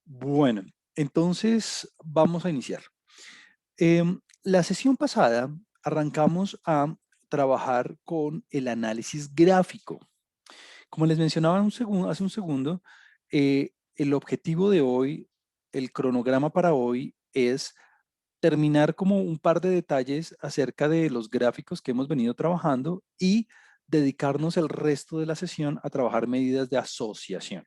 Bueno, entonces vamos a iniciar. La sesión pasada arrancamos a trabajar con el análisis gráfico. Como les mencionaba hace un segundo, el objetivo de hoy, el cronograma para hoy es terminar como un par de detalles acerca de los gráficos que hemos venido trabajando y dedicarnos el resto de la sesión a trabajar medidas de asociación.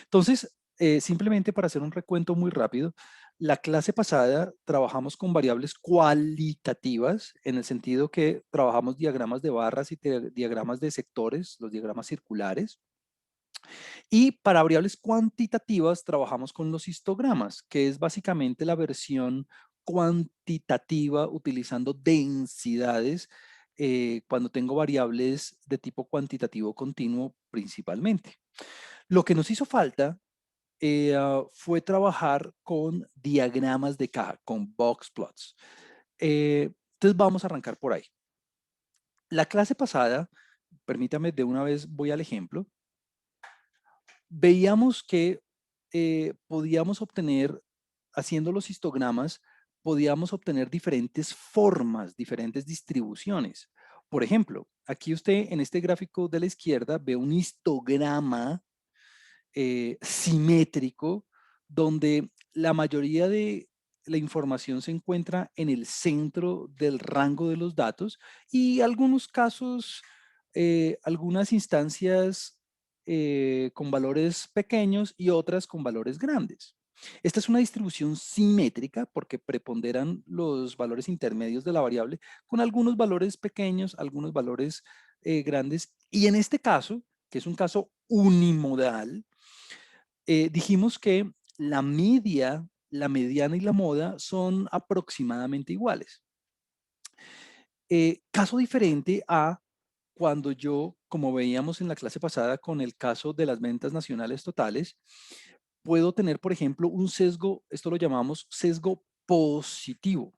Entonces, simplemente para hacer un recuento muy rápido, la clase pasada trabajamos con variables cualitativas en el sentido que trabajamos diagramas de barras y diagramas de sectores, los diagramas circulares. Y para variables cuantitativas trabajamos con los histogramas, que es básicamente la versión cuantitativa utilizando densidades cuando tengo variables de tipo cuantitativo continuo principalmente. Lo que nos hizo falta fue trabajar con diagramas de caja, con box plots. Entonces vamos a arrancar por ahí. La clase pasada, permítame de una vez voy al ejemplo, veíamos que podíamos obtener, haciendo los histogramas, podíamos obtener diferentes formas, diferentes distribuciones. Por ejemplo, aquí usted en este gráfico de la izquierda ve un histograma simétrico donde la mayoría de la información se encuentra en el centro del rango de los datos y algunos casos, algunas instancias con valores pequeños y otras con valores grandes. Esta es una distribución simétrica porque preponderan los valores intermedios de la variable con algunos valores pequeños, algunos valores grandes. Y en este caso, que es un caso unimodal, dijimos que la media, la mediana y la moda son aproximadamente iguales. Caso diferente a cuando yo, como veíamos en la clase pasada con el caso de las ventas nacionales totales, puedo tener, por ejemplo, un sesgo, esto lo llamamos sesgo positivo.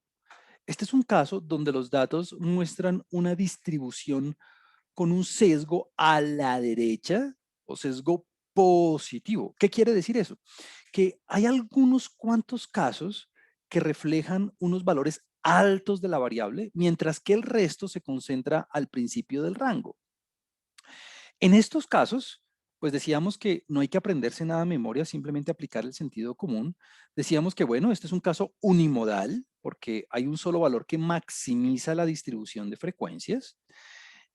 Este es un caso donde los datos muestran una distribución con un sesgo a la derecha o sesgo positivo. ¿Qué quiere decir eso? Que hay algunos cuantos casos que reflejan unos valores altos de la variable, mientras que el resto se concentra al principio del rango. En estos casos, pues decíamos que no hay que aprenderse nada a memoria, simplemente aplicar el sentido común. Decíamos que, bueno, este es un caso unimodal, porque hay un solo valor que maximiza la distribución de frecuencias.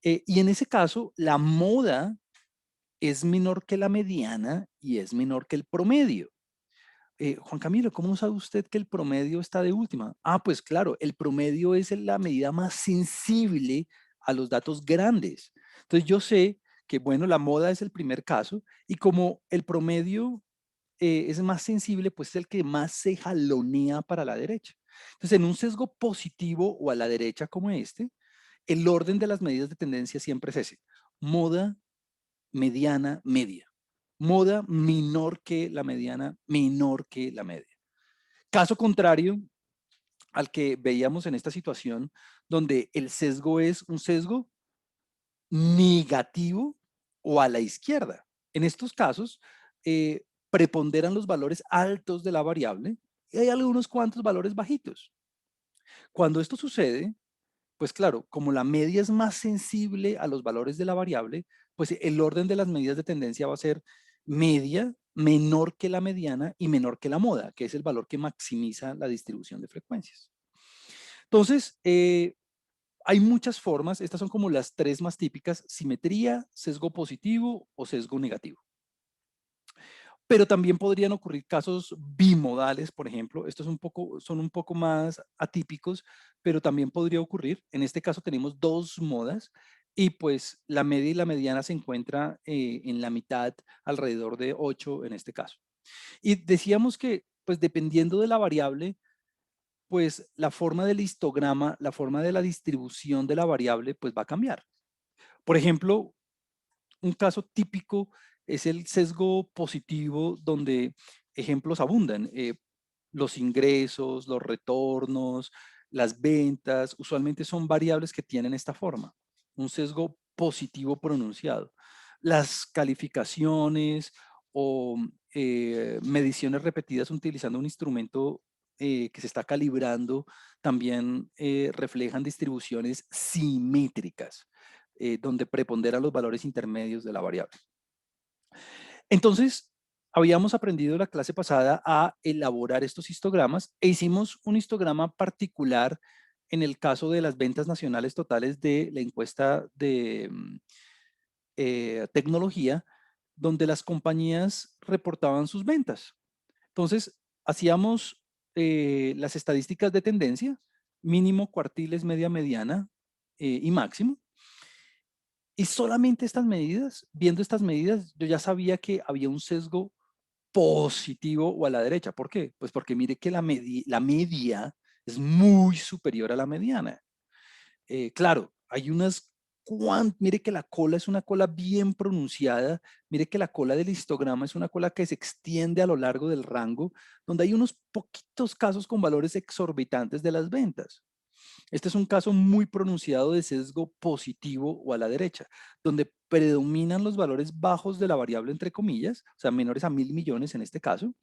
Y en ese caso, la moda es menor que la mediana y es menor que el promedio. Juan Camilo, ¿cómo sabe usted que el promedio está de última? Ah, pues claro, el promedio es la medida más sensible a los datos grandes. Entonces yo sé que, bueno, la moda es el primer caso y como el promedio es más sensible, pues es el que más se jalonea para la derecha. Entonces, en un sesgo positivo o a la derecha como este, el orden de las medidas de tendencia siempre es ese. Moda, mediana, media. Moda menor que la mediana, menor que la media. Caso contrario al que veíamos en esta situación, donde el sesgo es un sesgo negativo o a la izquierda. En estos casos, preponderan los valores altos de la variable y hay algunos cuantos valores bajitos. Cuando esto sucede, pues claro, como la media es más sensible a los valores de la variable, pues el orden de las medidas de tendencia va a ser media, menor que la mediana y menor que la moda, que es el valor que maximiza la distribución de frecuencias. Entonces, hay muchas formas, estas son como las tres más típicas: simetría, sesgo positivo o sesgo negativo. Pero también podrían ocurrir casos bimodales, por ejemplo. Estos son un poco más atípicos, pero también podría ocurrir. En este caso tenemos dos modas y pues la media y la mediana se encuentra en la mitad, alrededor de 8 en este caso. Y decíamos que pues dependiendo de la variable, pues la forma del histograma, la forma de la distribución de la variable, pues va a cambiar. Por ejemplo, un caso típico es el sesgo positivo, donde ejemplos abundan. Los ingresos, los retornos, las ventas, usualmente son variables que tienen esta forma, un sesgo positivo pronunciado. Las calificaciones o mediciones repetidas utilizando un instrumento que se está calibrando, también reflejan distribuciones simétricas, donde preponderan los valores intermedios de la variable. Entonces, habíamos aprendido la clase pasada a elaborar estos histogramas e hicimos un histograma particular en el caso de las ventas nacionales totales de la encuesta de tecnología, donde las compañías reportaban sus ventas. Entonces, hacíamos las estadísticas de tendencia, mínimo, cuartiles, media, mediana y máximo. Y solamente estas medidas, viendo estas medidas, yo ya sabía que había un sesgo positivo o a la derecha. ¿Por qué? Pues porque mire que la media es muy superior a la mediana. Claro, hay unas, mire que la cola es una cola bien pronunciada, mire que la cola del histograma es una cola que se extiende a lo largo del rango, donde hay unos poquitos casos con valores exorbitantes de las ventas. Este es un caso muy pronunciado de sesgo positivo o a la derecha, donde predominan los valores bajos de la variable entre comillas, o sea, menores a 1.000 millones en este caso,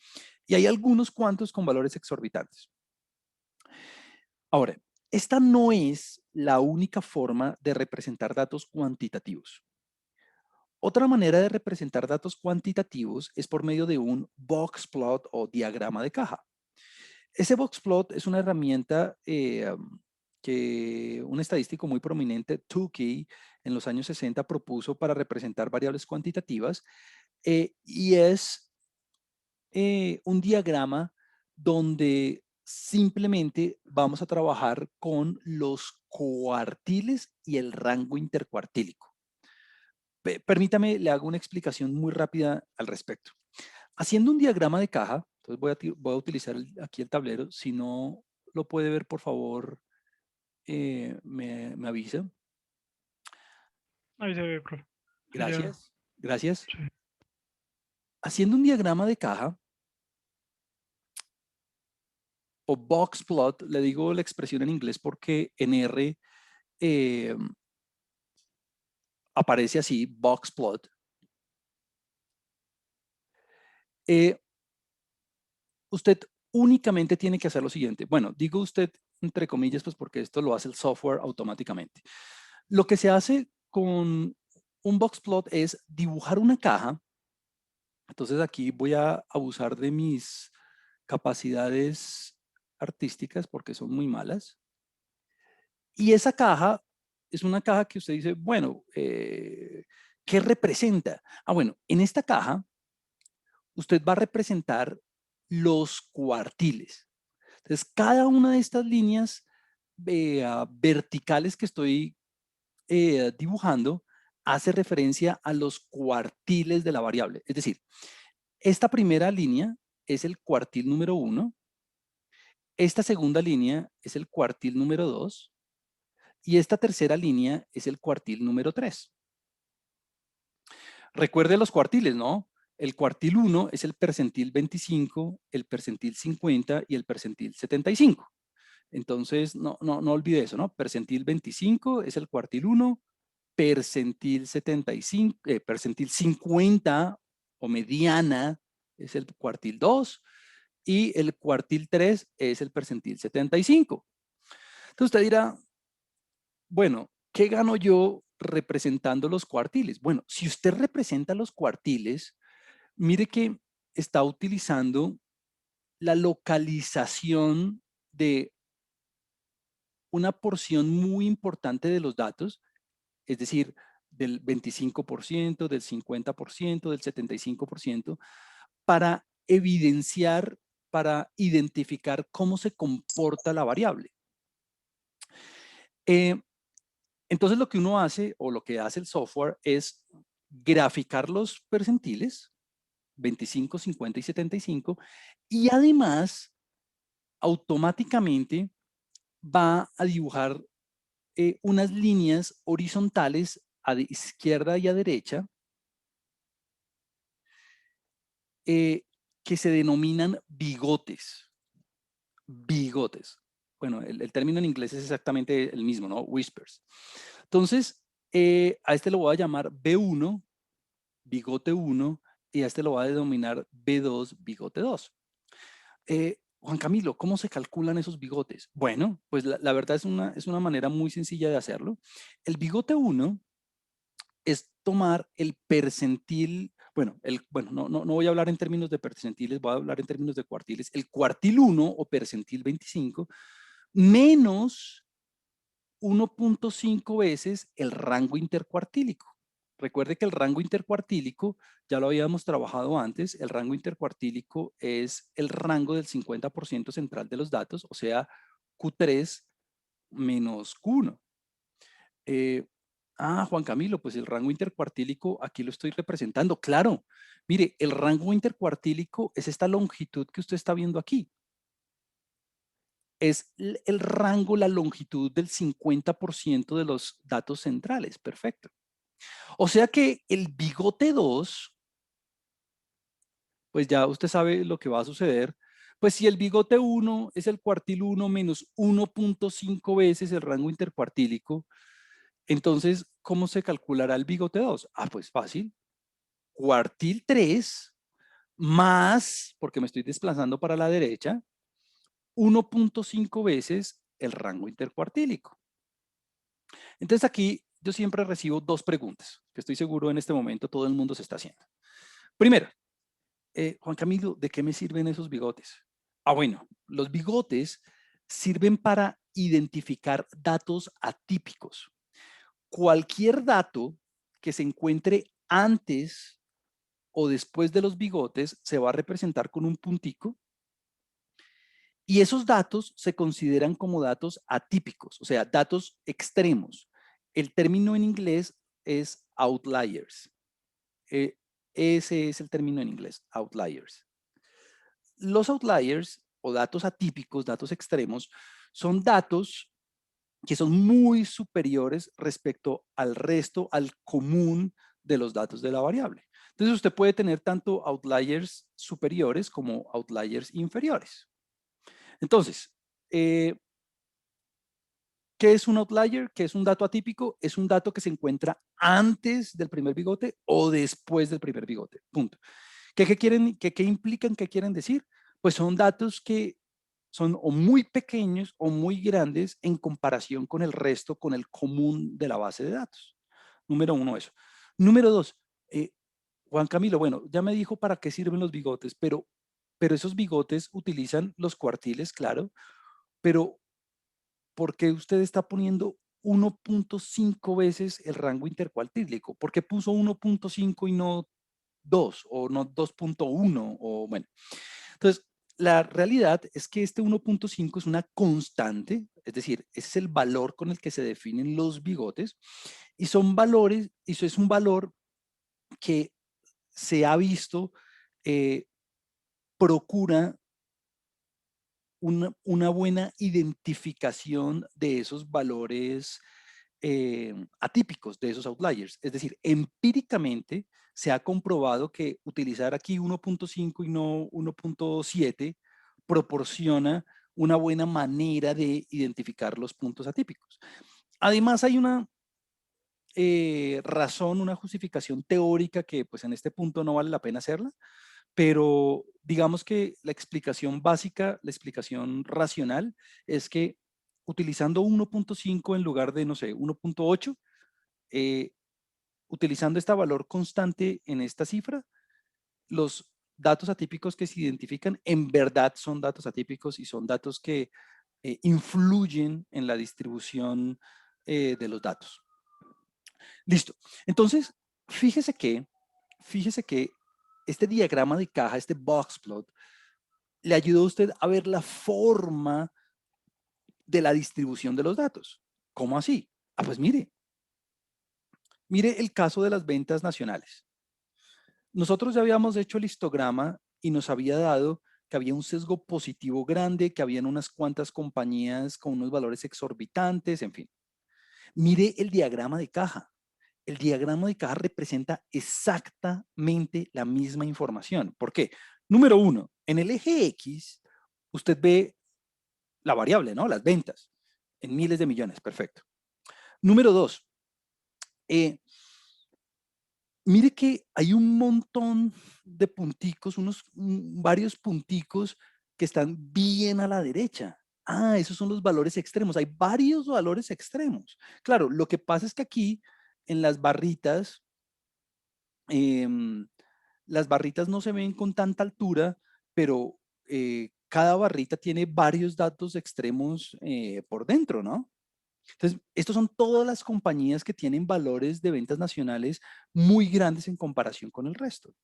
y hay algunos cuantos con valores exorbitantes. Ahora, esta no es la única forma de representar datos cuantitativos. Otra manera de representar datos cuantitativos es por medio de un box plot o diagrama de caja. Ese box plot es una herramienta que un estadístico muy prominente, Tukey, en los años 60 propuso para representar variables cuantitativas y es un diagrama donde simplemente vamos a trabajar con los cuartiles y el rango intercuartílico. Permítame, le hago una explicación muy rápida al respecto. Haciendo un diagrama de caja, entonces voy a utilizar aquí el tablero. Si no lo puede ver, por favor, me avisa. Ahí se ve, profe. Sería, Gracias, gracias. sí. Haciendo un diagrama de caja o box plot, le digo la expresión en inglés porque en R eh, aparece así, box plot. Eh, usted únicamente tiene que hacer lo siguiente. Bueno, digo usted entre comillas, pues porque esto lo hace el software automáticamente. Lo que se hace con un box plot es dibujar una caja. Entonces aquí voy a abusar de mis capacidades artísticas porque son muy malas. Y esa caja es una caja que usted dice, bueno, ¿qué representa? Ah, bueno, en esta caja usted va a representar los cuartiles. Entonces, cada una de estas líneas verticales que estoy dibujando hace referencia a los cuartiles de la variable. Es decir, esta primera línea es el cuartil número 1, esta segunda línea es el cuartil número 2 y esta tercera línea es el cuartil número 3. Recuerde los cuartiles, ¿no? El cuartil 1 es el percentil 25, el percentil 50 y el percentil 75. Entonces, no olvide eso, ¿no? Percentil 25 es el cuartil 1, percentil 75, percentil 50 o mediana es el cuartil 2 y el cuartil 3 es el percentil 75. Entonces usted dirá, bueno, ¿qué gano yo representando los cuartiles? Bueno, si usted representa los cuartiles, mire que está utilizando la localización de una porción muy importante de los datos, es decir, del 25%, del 50%, del 75%, para evidenciar, para identificar cómo se comporta la variable. Eh, entonces lo que uno hace o lo que hace el software es graficar los percentiles, 25, 50 y 75, y además automáticamente va a dibujar unas líneas horizontales a de izquierda y a derecha eh, que se denominan bigotes. Bigotes. Bueno, el término en inglés es exactamente el mismo, ¿no? Whispers. Entonces, a este lo voy a llamar B1, bigote 1, y a este lo va a denominar B2, bigote 2. Juan Camilo, ¿cómo se calculan esos bigotes? Bueno, pues la verdad es una manera muy sencilla de hacerlo. El bigote 1 es tomar el percentil, bueno, no voy a hablar en términos de percentiles, voy a hablar en términos de cuartiles. El cuartil 1 o percentil 25 menos 1.5 veces el rango intercuartílico. Recuerde que el rango intercuartílico, ya lo habíamos trabajado antes, el rango intercuartílico es el rango del 50% central de los datos, o sea, Q3 menos Q1. Juan Camilo, pues el rango intercuartílico aquí lo estoy representando. Claro, mire, el rango intercuartílico es esta longitud que usted está viendo aquí. Es el rango, la longitud del 50% de los datos centrales. Perfecto. O sea que el bigote 2, pues ya usted sabe lo que va a suceder. Pues si el bigote 1 es el cuartil 1 menos 1.5 veces el rango intercuartílico, entonces, ¿cómo se calculará el bigote 2? Pues fácil. Cuartil 3 más, porque me estoy desplazando para la derecha, 1.5 veces el rango intercuartílico. Entonces aquí yo siempre recibo dos preguntas, que estoy seguro en este momento todo el mundo se está haciendo. Primero, Juan Camilo, ¿de qué me sirven esos bigotes? Bueno, los bigotes sirven para identificar datos atípicos. Cualquier dato que se encuentre antes o después de los bigotes se va a representar con un puntico y esos datos se consideran como datos atípicos, o sea, datos extremos. El término en inglés es outliers. Eh, Ese es el término en inglés, outliers. Los outliers o datos atípicos, datos extremos, son datos que son muy superiores respecto al resto, al común de los datos de la variable. Entonces usted puede tener tanto outliers superiores como outliers inferiores. Entonces, ¿qué es un outlier? ¿Qué es un dato atípico? Es un dato que se encuentra antes del primer bigote o después del primer bigote. Punto. ¿Qué implican? ¿Qué quieren decir? Pues son datos que son o muy pequeños o muy grandes en comparación con el resto, con el común de la base de datos. Número uno, eso. Número dos, Juan Camilo, bueno, ya me dijo para qué sirven los bigotes, pero esos bigotes utilizan los cuartiles, claro, pero ¿por qué usted está poniendo 1.5 veces el rango intercuartílico? ¿Por qué puso 1.5 y no 2 o no 2.1? O bueno, entonces, la realidad es que este 1.5 es una constante, es decir, ese es el valor con el que se definen los bigotes y son valores, y eso es un valor que se ha visto, eh, procura una buena identificación de esos valores atípicos, de esos outliers. Es decir, empíricamente se ha comprobado que utilizar aquí 1.5 y no 1.7 proporciona una buena manera de identificar los puntos atípicos. Además, hay una razón, una justificación teórica que pues en este punto no vale la pena hacerla, pero digamos que la explicación básica, la explicación racional es que utilizando 1.5 en lugar de, no sé, 1.8, eh, utilizando este valor constante en esta cifra, los datos atípicos que se identifican en verdad son datos atípicos y son datos que influyen en la distribución de los datos. Listo. Entonces, fíjese que este diagrama de caja, este box plot, le ayuda a usted a ver la forma de la distribución de los datos. ¿Cómo así? Pues mire el caso de las ventas nacionales. Nosotros ya habíamos hecho el histograma y nos había dado que había un sesgo positivo grande, que habían unas cuantas compañías con unos valores exorbitantes, en fin. Mire el diagrama de caja. El diagrama de caja representa exactamente la misma información. ¿Por qué? Número uno, en el eje X, usted ve la variable, ¿no? Las ventas en miles de millones, perfecto. Número dos, mire que hay un montón de punticos, varios punticos que están bien a la derecha. Ah, esos son los valores extremos. Hay varios valores extremos. Claro, lo que pasa es que aquí en em, las barritas no se ven con tanta altura, pero cada barrita tiene varios datos extremos por dentro, ¿no? Entonces, estos son todas las compañías que tienen valores de ventas nacionales muy grandes en comparación con el resto.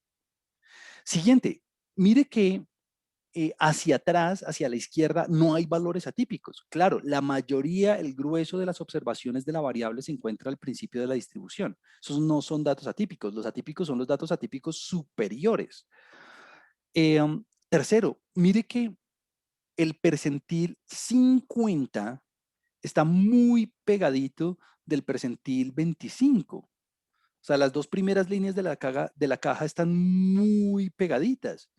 Siguiente, mire que hacia atrás, hacia la izquierda, no hay valores atípicos. Claro, la mayoría, el grueso de las observaciones de la variable se encuentra al principio de la distribución. Esos no son datos atípicos. Los atípicos son los datos atípicos superiores. Tercero, mire que el percentil 50 está muy pegadito del percentil 25. O sea, las dos primeras líneas de la caja están muy pegaditas.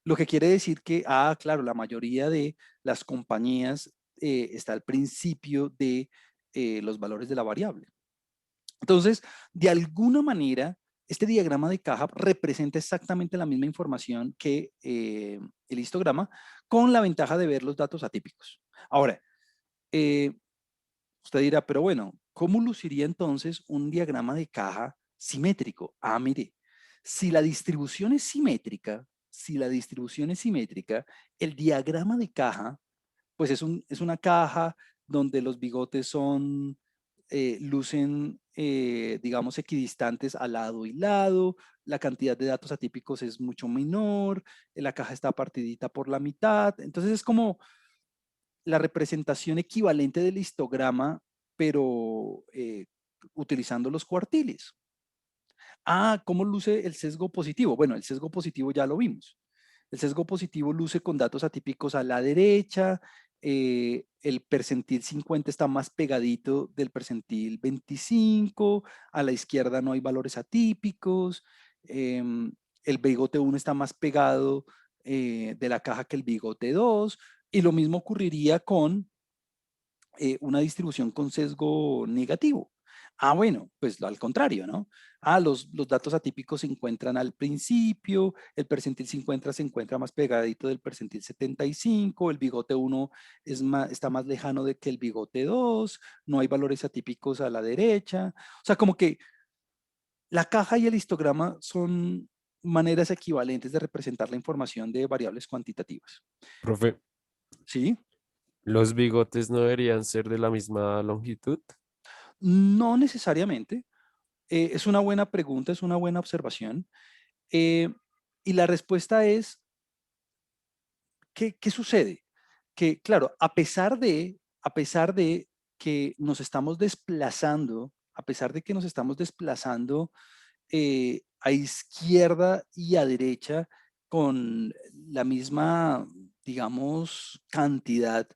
Lo que quiere decir que, claro, la mayoría de las compañías está al principio de los valores de la variable. Entonces, de alguna manera, este diagrama de caja representa exactamente la misma información que el histograma, con la ventaja de ver los datos atípicos. Ahora, eh, usted dirá, pero bueno, ¿cómo luciría entonces un diagrama de caja simétrico? Mire, si la distribución es simétrica, el diagrama de caja, pues es una caja donde los bigotes lucen, digamos, equidistantes a lado y lado, la cantidad de datos atípicos es mucho menor, la caja está partidita por la mitad, entonces es como la representación equivalente del histograma, pero utilizando los cuartiles. ¿Cómo luce el sesgo positivo? Bueno, el sesgo positivo ya lo vimos. El sesgo positivo luce con datos atípicos a la derecha, el percentil 50 está más pegadito del percentil 25, a la izquierda no hay valores atípicos, el bigote 1 está más pegado de la caja que el bigote 2, y lo mismo ocurriría con una distribución con sesgo negativo. Bueno, pues al contrario, ¿no? Los datos atípicos se encuentran al principio, el percentil 50 se encuentra más pegadito del percentil 75, el bigote 1 está más lejano de que el bigote 2, no hay valores atípicos a la derecha. O sea, como que la caja y el histograma son maneras equivalentes de representar la información de variables cuantitativas. Profe, ¿Sí? ¿los bigotes no deberían ser de la misma longitud? No necesariamente. Es una buena pregunta, es una buena observación. Eh, y la respuesta es, ¿qué sucede? Que, claro, a pesar de que nos estamos desplazando, a pesar de que nos estamos desplazando a izquierda y a derecha con la misma, digamos, cantidad.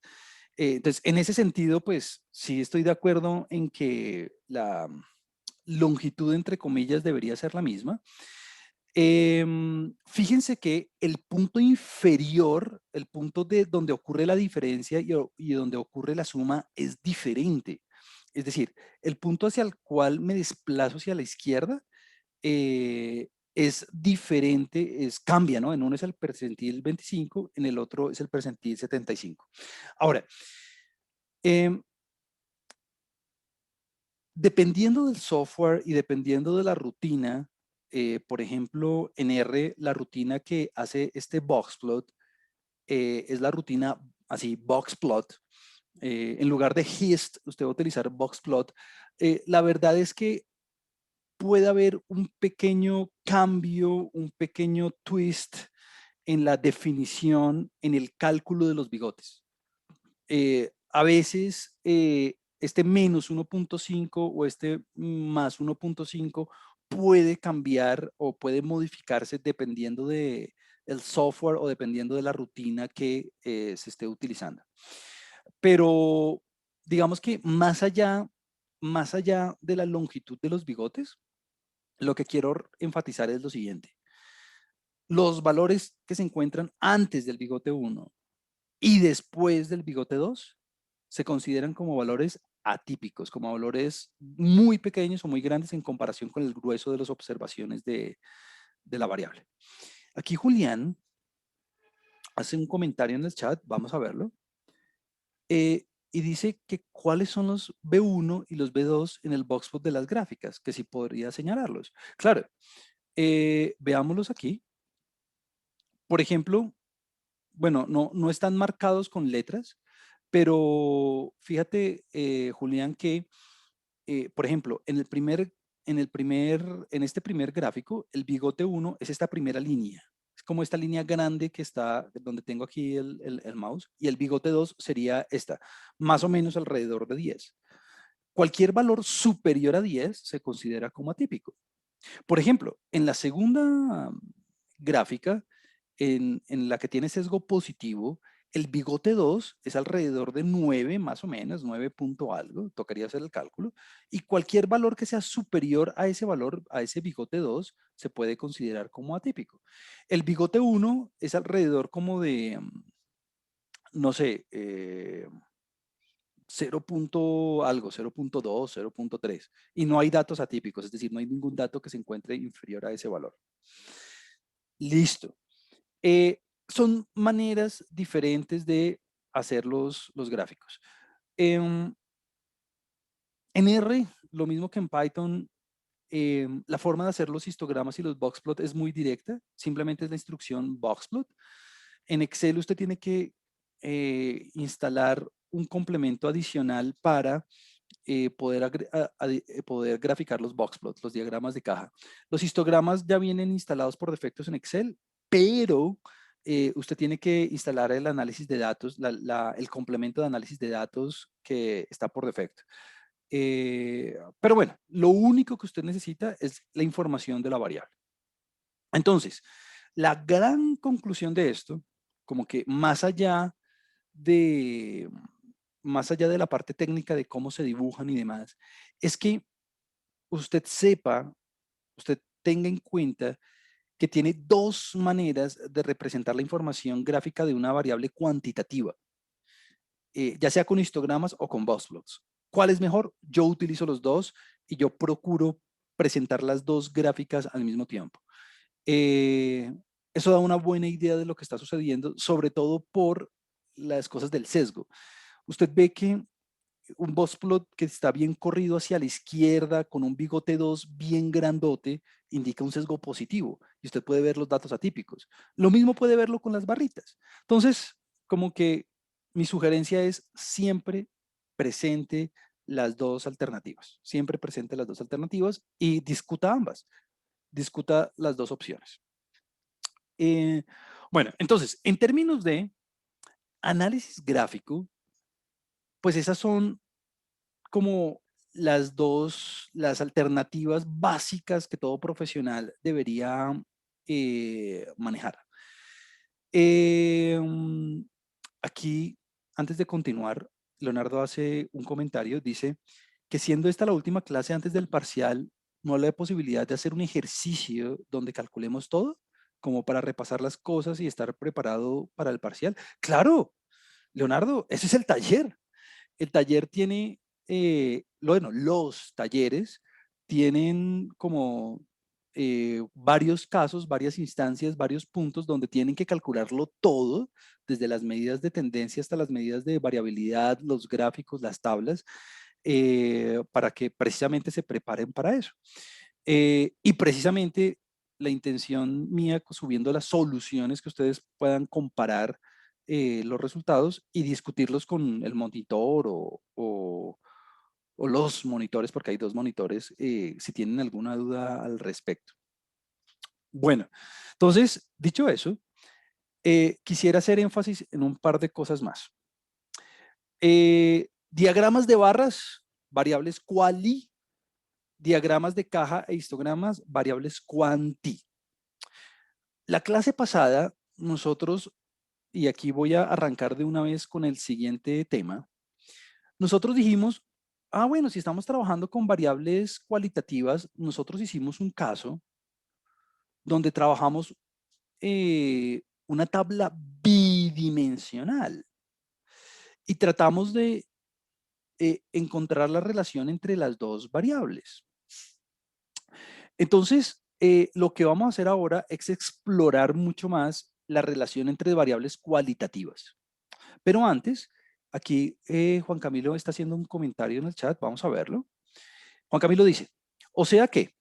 Entonces, en ese sentido, pues sí estoy de acuerdo en que la longitud, entre comillas, debería ser la misma. Fíjense que el punto inferior, el punto de donde ocurre la diferencia y donde ocurre la suma es diferente. Es decir, el punto hacia el cual me desplazo hacia la izquierda es diferente, cambia, ¿no? En uno es el percentil 25, en el otro es el percentil 75. Ahora, em, dependiendo del software y dependiendo de la rutina, por ejemplo, en R, la rutina que hace este boxplot es la rutina así, boxplot. En lugar de hist, usted va a utilizar boxplot. La verdad es que puede haber un pequeño cambio, un pequeño twist en la definición, en el cálculo de los bigotes. A veces este menos 1.5 o este más 1.5 puede cambiar o puede modificarse dependiendo de el software o dependiendo de la rutina que se esté utilizando. Pero digamos que más allá de la longitud de los bigotes, lo que quiero enfatizar es lo siguiente. Los valores que se encuentran antes del bigote 1 y después del bigote 2 se consideran como valores atípicos, como valores muy pequeños o muy grandes en comparación con el grueso de las observaciones de la variable. Aquí Julián hace un comentario en el chat, vamos a verlo, y dice que cuáles son los B1 y los B2 en el boxplot de las gráficas, que si podría señalarlos. Claro, veámoslos aquí. Por ejemplo, bueno, no están marcados con letras, pero fíjate, Julián, que, por ejemplo, en este primer gráfico, el bigote 1 es esta primera línea. Es como esta línea grande que está donde tengo aquí el mouse, y el bigote 2 sería esta, más o menos alrededor de 10. Cualquier valor superior a 10 se considera como atípico. Por ejemplo, en la segunda gráfica, en la que tiene sesgo positivo, el bigote 2 es alrededor de 9 más o menos, 9 punto algo, tocaría hacer el cálculo, y cualquier valor que sea superior a ese valor, a ese bigote 2, se puede considerar como atípico. El bigote 1 es alrededor como de, no sé, 0 punto algo, 0.2, 0.3, y no hay datos atípicos, es decir, no hay ningún dato que se encuentre inferior a ese valor. Listo. Son maneras diferentes de hacer los gráficos. En R, lo mismo que en Python, la forma de hacer los histogramas y los boxplot es muy directa. Simplemente es la instrucción boxplot. En Excel usted tiene que instalar un complemento adicional para poder graficar los boxplots, los diagramas de caja. Los histogramas ya vienen instalados por defectos en Excel, pero usted tiene que instalar el análisis de datos, el complemento de análisis de datos que está por defecto. Pero bueno, lo único que usted necesita es la información de la variable. Entonces, la gran conclusión de esto, como que más allá de la parte técnica de cómo se dibujan y demás, es que usted usted tenga en cuenta que tiene dos maneras de representar la información gráfica de una variable cuantitativa, ya sea con histogramas o con boxplots. ¿Cuál es mejor? Yo utilizo los dos y yo procuro presentar las dos gráficas al mismo tiempo. Eso da una buena idea de lo que está sucediendo, sobre todo por las cosas del sesgo. Usted ve que un boxplot que está bien corrido hacia la izquierda con un bigote 2 bien grandote indica un sesgo positivo y usted puede ver los datos atípicos. Lo mismo puede verlo con las barritas. Entonces, como que mi sugerencia es siempre presente las dos alternativas, siempre presente las dos alternativas y discuta ambas, discuta las dos opciones. Bueno, entonces, en términos de análisis gráfico, pues esas son como las alternativas básicas que todo profesional debería manejar. Aquí, antes de continuar, Leonardo hace un comentario, dice que siendo esta la última clase antes del parcial, no hay posibilidad de hacer un ejercicio donde calculemos todo, como para repasar las cosas y estar preparado para el parcial. Claro, Leonardo, ese es el taller. El taller tiene, bueno, los talleres tienen como varios casos, varias instancias, varios puntos donde tienen que calcularlo todo, desde las medidas de tendencia hasta las medidas de variabilidad, los gráficos, las tablas, para que precisamente se preparen para eso. Y precisamente la intención mía, subiendo las soluciones que ustedes puedan comparar los resultados y discutirlos con el monitor o los monitores, porque hay dos monitores, si tienen alguna duda al respecto. Bueno, entonces, dicho eso, quisiera hacer énfasis en un par de cosas más. Diagramas de barras, variables quali, diagramas de caja e histogramas, variables quanti. La clase pasada, nosotros, y aquí voy a arrancar de una vez con el siguiente tema, nosotros dijimos, bueno, si estamos trabajando con variables cualitativas, nosotros hicimos un caso donde trabajamos una tabla bidimensional y tratamos de encontrar la relación entre las dos variables. Entonces, lo que vamos a hacer ahora es explorar mucho más la relación entre variables cualitativas. Pero antes, aquí Juan Camilo está haciendo un comentario en el chat, vamos a verlo. Juan Camilo dice, o sea que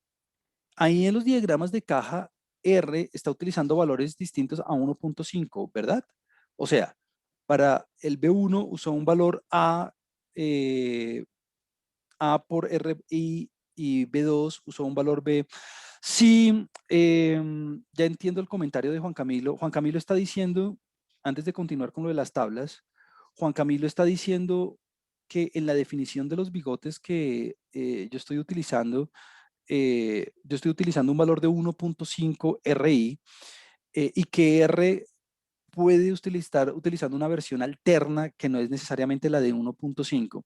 ahí en los diagramas de caja R está utilizando valores distintos a 1.5, ¿verdad? O sea, para el B1 usó un valor A por R y B2 usó un valor B. Sí, ya entiendo el comentario de Juan Camilo. Juan Camilo está diciendo, antes de continuar con lo de las tablas, Juan Camilo está diciendo que en la definición de los bigotes que yo estoy utilizando un valor de 1.5 RI y que R puede utilizar utilizando una versión alterna que no es necesariamente la de 1.5.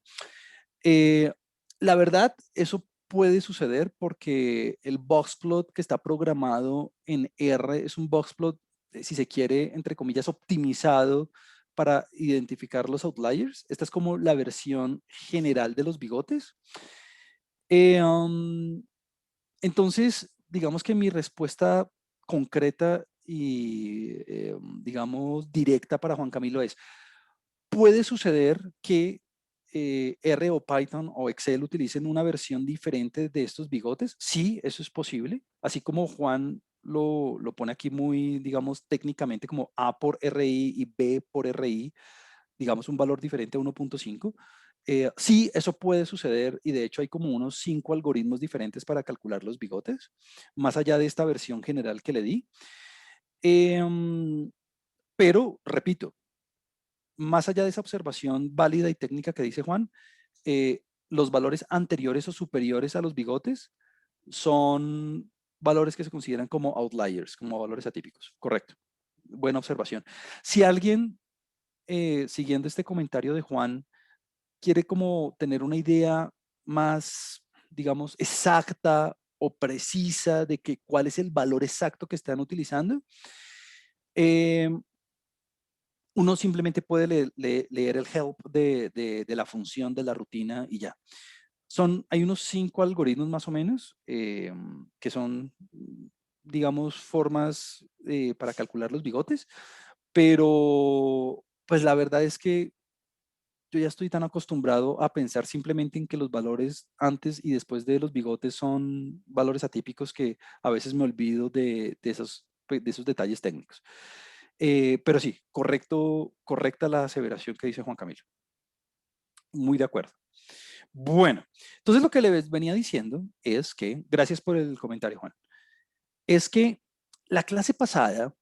La verdad, eso puede suceder porque el boxplot que está programado en R es un boxplot, si se quiere, entre comillas, optimizado para identificar los outliers. Esta es como la versión general de los bigotes. Entonces, digamos que mi respuesta concreta y, digamos, directa para Juan Camilo es, puede suceder que R o Python o Excel utilicen una versión diferente de estos bigotes. Sí, eso es posible. Así como Juan lo pone aquí muy, digamos, técnicamente como A por RI y B por RI, digamos, un valor diferente a 1.5. Sí, eso puede suceder y de hecho hay como unos 5 algoritmos diferentes para calcular los bigotes, más allá de esta versión general que le di. Pero, repito, más allá de esa observación válida y técnica que dice Juan, los valores anteriores o superiores a los bigotes son valores que se consideran como outliers, como valores atípicos. Correcto. Buena observación. Si alguien, siguiendo este comentario de Juan, quiere como tener una idea más, digamos, exacta o precisa de que cuál es el valor exacto que están utilizando, uno simplemente puede leer el help de la función de la rutina y ya. Hay unos 5 algoritmos más o menos que son, digamos, formas para calcular los bigotes, pero pues la verdad es que yo ya estoy tan acostumbrado a pensar simplemente en que los valores antes y después de los bigotes son valores atípicos que a veces me olvido de esos detalles técnicos. Pero sí, correcta la aseveración que dice Juan Camilo. Muy de acuerdo. Bueno, entonces lo que le venía diciendo es que, gracias por el comentario, Juan, es que la clase pasada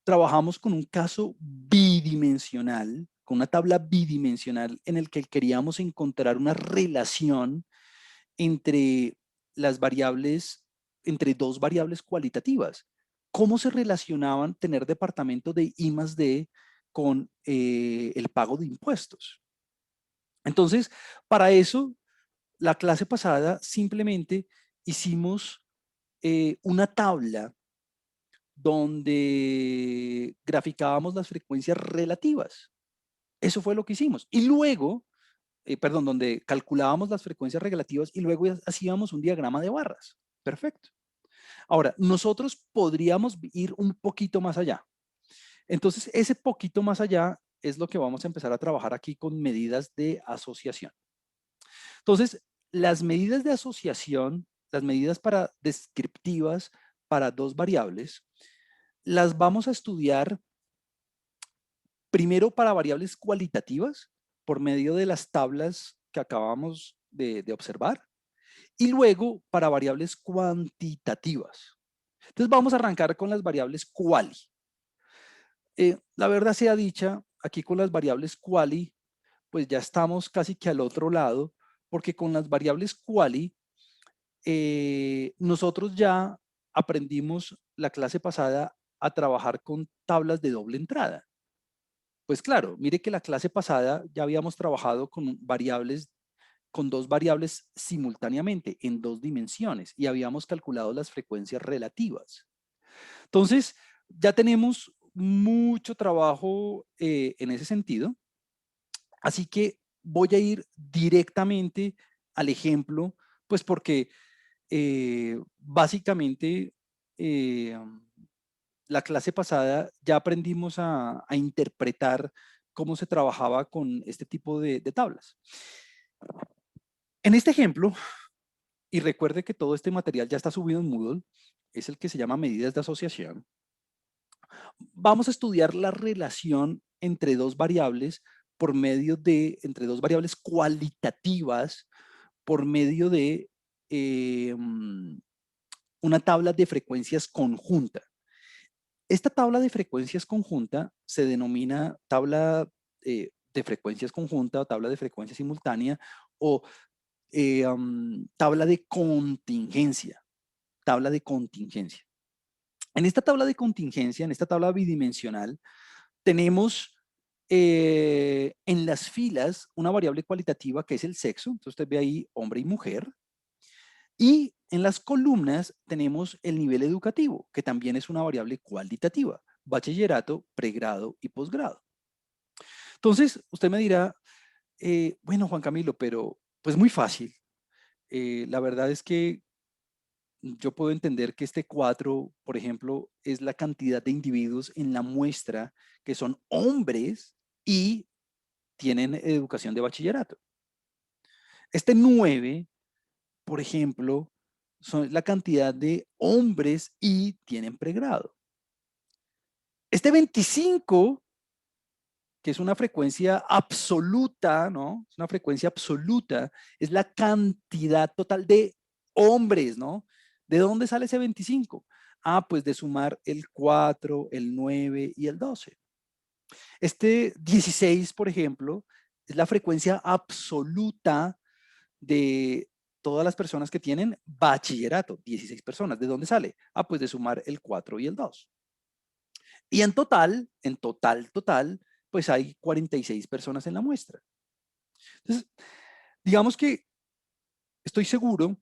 trabajamos con un caso bidimensional, con una tabla bidimensional en el que queríamos encontrar una relación entre las variables, entre dos variables cualitativas. ¿Cómo se relacionaban tener departamento de I más D con el pago de impuestos? Entonces, para eso, la clase pasada simplemente hicimos una tabla donde graficábamos las frecuencias relativas. Eso fue lo que hicimos. Y luego, perdón, donde calculábamos las frecuencias relativas y luego hacíamos un diagrama de barras. Perfecto. Ahora, nosotros podríamos ir un poquito más allá. Entonces, ese poquito más allá es lo que vamos a empezar a trabajar aquí con medidas de asociación. Entonces, las medidas de asociación, las medidas descriptivas para dos variables, las vamos a estudiar primero para variables cualitativas por medio de las tablas que acabamos de observar y luego para variables cuantitativas. Entonces vamos a arrancar con las variables quali. La verdad sea dicha, aquí con las variables quali, pues ya estamos casi que al otro lado, porque con las variables quali, nosotros ya aprendimos la clase pasada a trabajar con tablas de doble entrada. Pues claro, mire que la clase pasada ya habíamos trabajado con dos variables simultáneamente en dos dimensiones y habíamos calculado las frecuencias relativas. Entonces, ya tenemos mucho trabajo en ese sentido. Así que voy a ir directamente al ejemplo, pues porque básicamente la clase pasada ya aprendimos a interpretar cómo se trabajaba con este tipo de tablas. En este ejemplo, y recuerde que todo este material ya está subido en Moodle, es el que se llama medidas de asociación. Vamos a estudiar la relación entre dos variables por medio de, entre dos variables cualitativas por medio de una tabla de frecuencias conjunta. Esta tabla de frecuencias conjunta se denomina tabla de frecuencias conjunta o tabla de frecuencia simultánea o tabla de contingencia. Tabla de contingencia. En esta tabla de contingencia, en esta tabla bidimensional, tenemos en las filas una variable cualitativa que es el sexo. Entonces usted ve ahí hombre y mujer. Y en las columnas tenemos el nivel educativo, que también es una variable cualitativa. Bachillerato, pregrado y posgrado. Entonces, usted me dirá, bueno, Juan Camilo, pero pues muy fácil. La verdad es que yo puedo entender que este 4, por ejemplo, es la cantidad de individuos en la muestra que son hombres y tienen educación de bachillerato. Este 9, por ejemplo, son la cantidad de hombres y tienen pregrado. Este 25, que es una frecuencia absoluta, ¿no? Es una frecuencia absoluta, es la cantidad total de hombres, ¿no? ¿De dónde sale ese 25? Ah, pues de sumar el 4, el 9 y el 12. Este 16, por ejemplo, es la frecuencia absoluta de todas las personas que tienen bachillerato, 16 personas. ¿De dónde sale? Ah, pues de sumar el 4 y el 2. Y en total, pues hay 46 personas en la muestra. Entonces, digamos que estoy seguro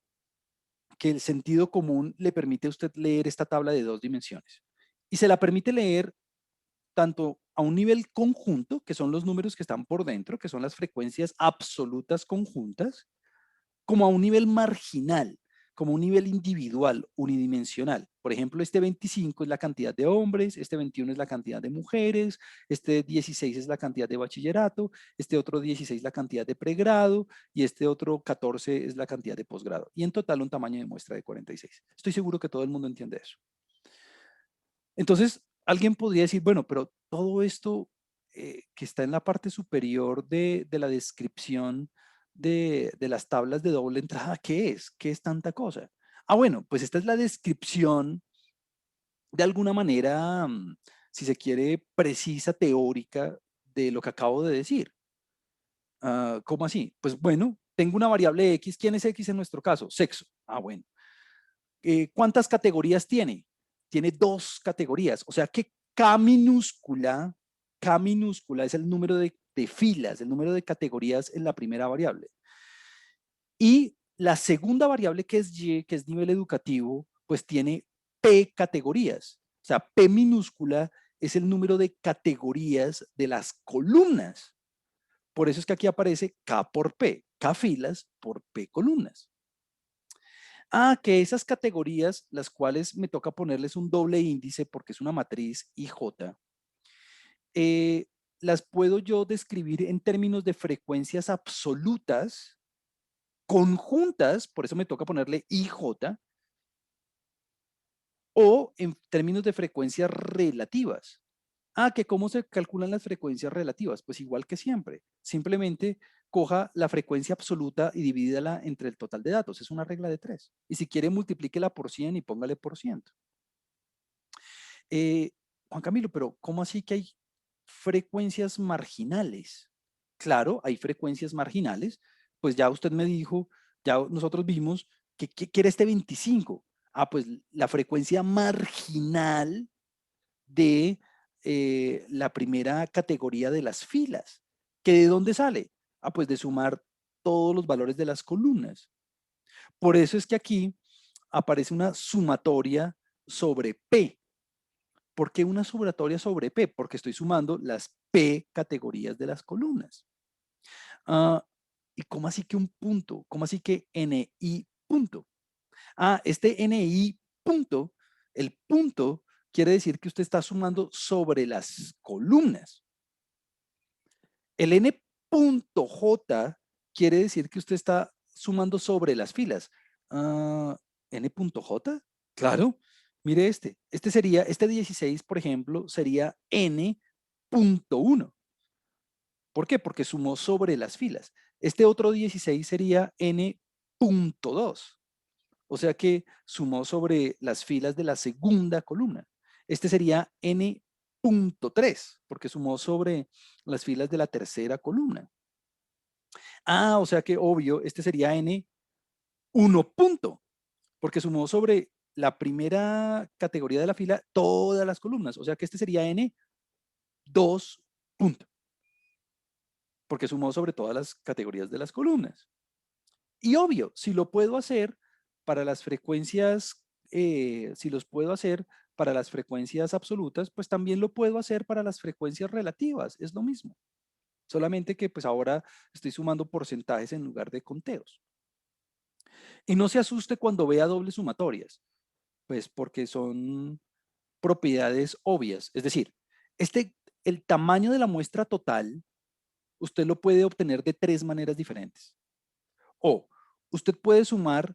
que el sentido común le permite a usted leer esta tabla de 2 dimensiones. Y se la permite leer tanto a un nivel conjunto, que son los números que están por dentro, que son las frecuencias absolutas conjuntas, como a un nivel marginal, como un nivel individual, unidimensional. Por ejemplo, este 25 es la cantidad de hombres, este 21 es la cantidad de mujeres, este 16 es la cantidad de bachillerato, este otro 16 es la cantidad de pregrado y este otro 14 es la cantidad de posgrado. Y en total un tamaño de muestra de 46. Estoy seguro que todo el mundo entiende eso. Entonces, alguien podría decir, bueno, pero todo esto que está en la parte superior de la descripción de las tablas de doble entrada, ¿qué es? ¿Qué es tanta cosa? Ah, bueno, pues esta es la descripción de alguna manera, si se quiere, precisa, teórica de lo que acabo de decir. ¿Cómo así? Pues bueno, tengo una variable X. ¿Quién es X en nuestro caso? Sexo. Ah, bueno. ¿Cuántas categorías tiene? Tiene 2 categorías. O sea que K minúscula es el número de filas, el número de categorías en la primera variable. Y la segunda variable, que es Y, que es nivel educativo, pues tiene P categorías. O sea, P minúscula es el número de categorías de las columnas. Por eso es que aquí aparece K por P, K filas por P columnas. Ah, que esas categorías, las cuales me toca ponerles un doble índice porque es una matriz IJ, las puedo yo describir en términos de frecuencias absolutas, conjuntas, por eso me toca ponerle IJ, o en términos de frecuencias relativas. Ah, que cómo se calculan las frecuencias relativas. Pues igual que siempre. Simplemente coja la frecuencia absoluta y divídala entre el total de datos. Es una regla de 3. Y si quiere, multiplíquela por 100 y póngale por ciento. Juan Camilo, pero ¿cómo así que hay frecuencias marginales? Claro, hay frecuencias marginales. Pues ya usted me dijo, ya nosotros vimos que era este 25. Ah, pues la frecuencia marginal de la primera categoría de las filas. ¿Que de dónde sale? Ah, pues de sumar todos los valores de las columnas. Por eso es que aquí aparece una sumatoria sobre P. ¿Por qué una sumatoria sobre P? Porque estoy sumando las P categorías de las columnas. ¿Y cómo así que un punto? ¿Cómo así que NI punto? Este NI punto, el punto quiere decir que usted está sumando sobre las columnas. El N punto J quiere decir que usted está sumando sobre las filas. N punto J, claro. Mire este 16, por ejemplo, sería N punto 1. ¿Por qué? Porque sumó sobre las filas. Este otro 16 sería N punto 2. O sea que sumó sobre las filas de la segunda columna. Este sería N punto 3, porque sumó sobre las filas de la tercera columna. O sea que obvio, este sería N 1 punto, porque sumó sobre la primera categoría de la fila todas las columnas. O sea que este sería N 2 punto, porque sumó sobre todas las categorías de las columnas. Y obvio, si lo puedo hacer para las frecuencias, si los puedo hacer para las frecuencias absolutas, pues también lo puedo hacer para las frecuencias relativas, es lo mismo. Solamente que pues ahora estoy sumando porcentajes en lugar de conteos. Y no se asuste cuando vea dobles sumatorias, pues porque son propiedades obvias. Es decir, el tamaño de la muestra total, usted lo puede obtener de 3 maneras diferentes. O usted puede sumar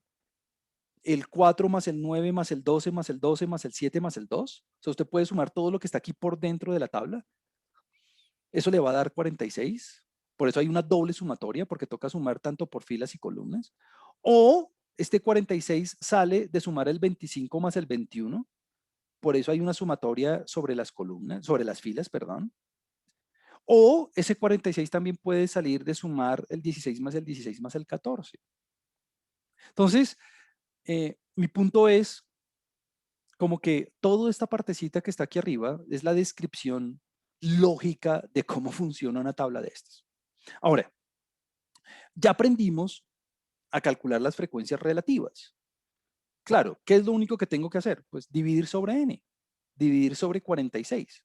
el 4 más el 9 más el 12 más el 12 más el 7 más el 2. O sea, usted puede sumar todo lo que está aquí por dentro de la tabla. Eso le va a dar 46. Por eso hay una doble sumatoria, porque toca sumar tanto por filas y columnas. O este 46 sale de sumar el 25 más el 21. Por eso hay una sumatoria sobre las columnas, sobre las filas, perdón. O ese 46 también puede salir de sumar el 16 más el 16 más el 14. Entonces, mi punto es como que toda esta partecita que está aquí arriba es la descripción lógica de cómo funciona una tabla de estas. Ahora, ya aprendimos a calcular las frecuencias relativas. Claro, ¿qué es lo único que tengo que hacer? Pues dividir sobre n, dividir sobre 46.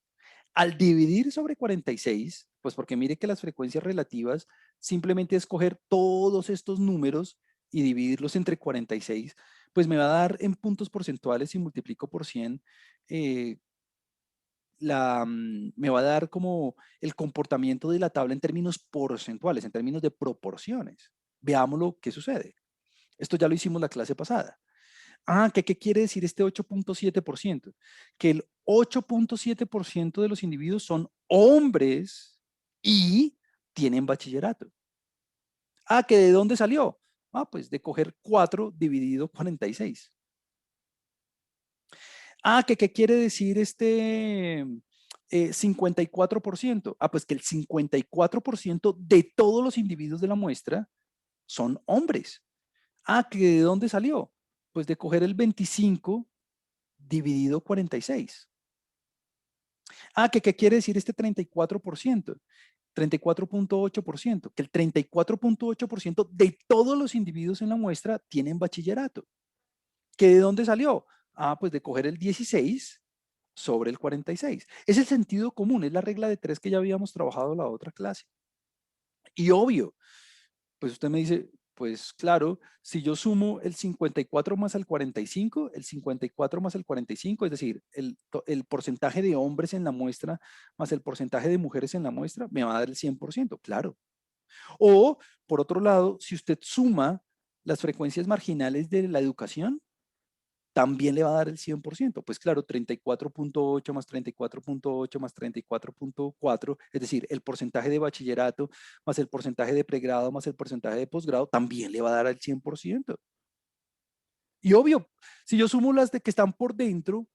Al dividir sobre 46, pues porque mire que las frecuencias relativas simplemente es coger todos estos números y dividirlos entre 46, pues me va a dar en puntos porcentuales si multiplico por 100, me va a dar como el comportamiento de la tabla en términos porcentuales, en términos de proporciones. Veámoslo qué sucede. Esto ya lo hicimos la clase pasada. ¿Qué quiere decir este 8.7%? Que el 8.7% de los individuos son hombres y tienen bachillerato. ¿Que de dónde salió? Pues de coger 4 dividido 46. ¿Qué quiere decir este 54%? Pues que el 54% de todos los individuos de la muestra son hombres. ¿Que de dónde salió? Pues de coger el 25 dividido 46. ¿Qué quiere decir este 34%? 34.8%, que el 34.8% de todos los individuos en la muestra tienen bachillerato. ¿Que de dónde salió? Pues de coger el 16 sobre el 46. Es el sentido común, es la regla de 3 que ya habíamos trabajado en la otra clase. Y obvio, pues usted me dice, pues claro, si yo sumo el 54 más el 45, el 54 más el 45, es decir, el porcentaje de hombres en la muestra más el porcentaje de mujeres en la muestra, me va a dar el 100%, claro. O, por otro lado, si usted suma las frecuencias marginales de la educación, también le va a dar el 100%. Pues claro, 34.8 más 34.8 más 34.4, es decir, el porcentaje de bachillerato más el porcentaje de pregrado más el porcentaje de posgrado, también le va a dar el 100%. Y obvio, si yo sumo las de que están por dentro,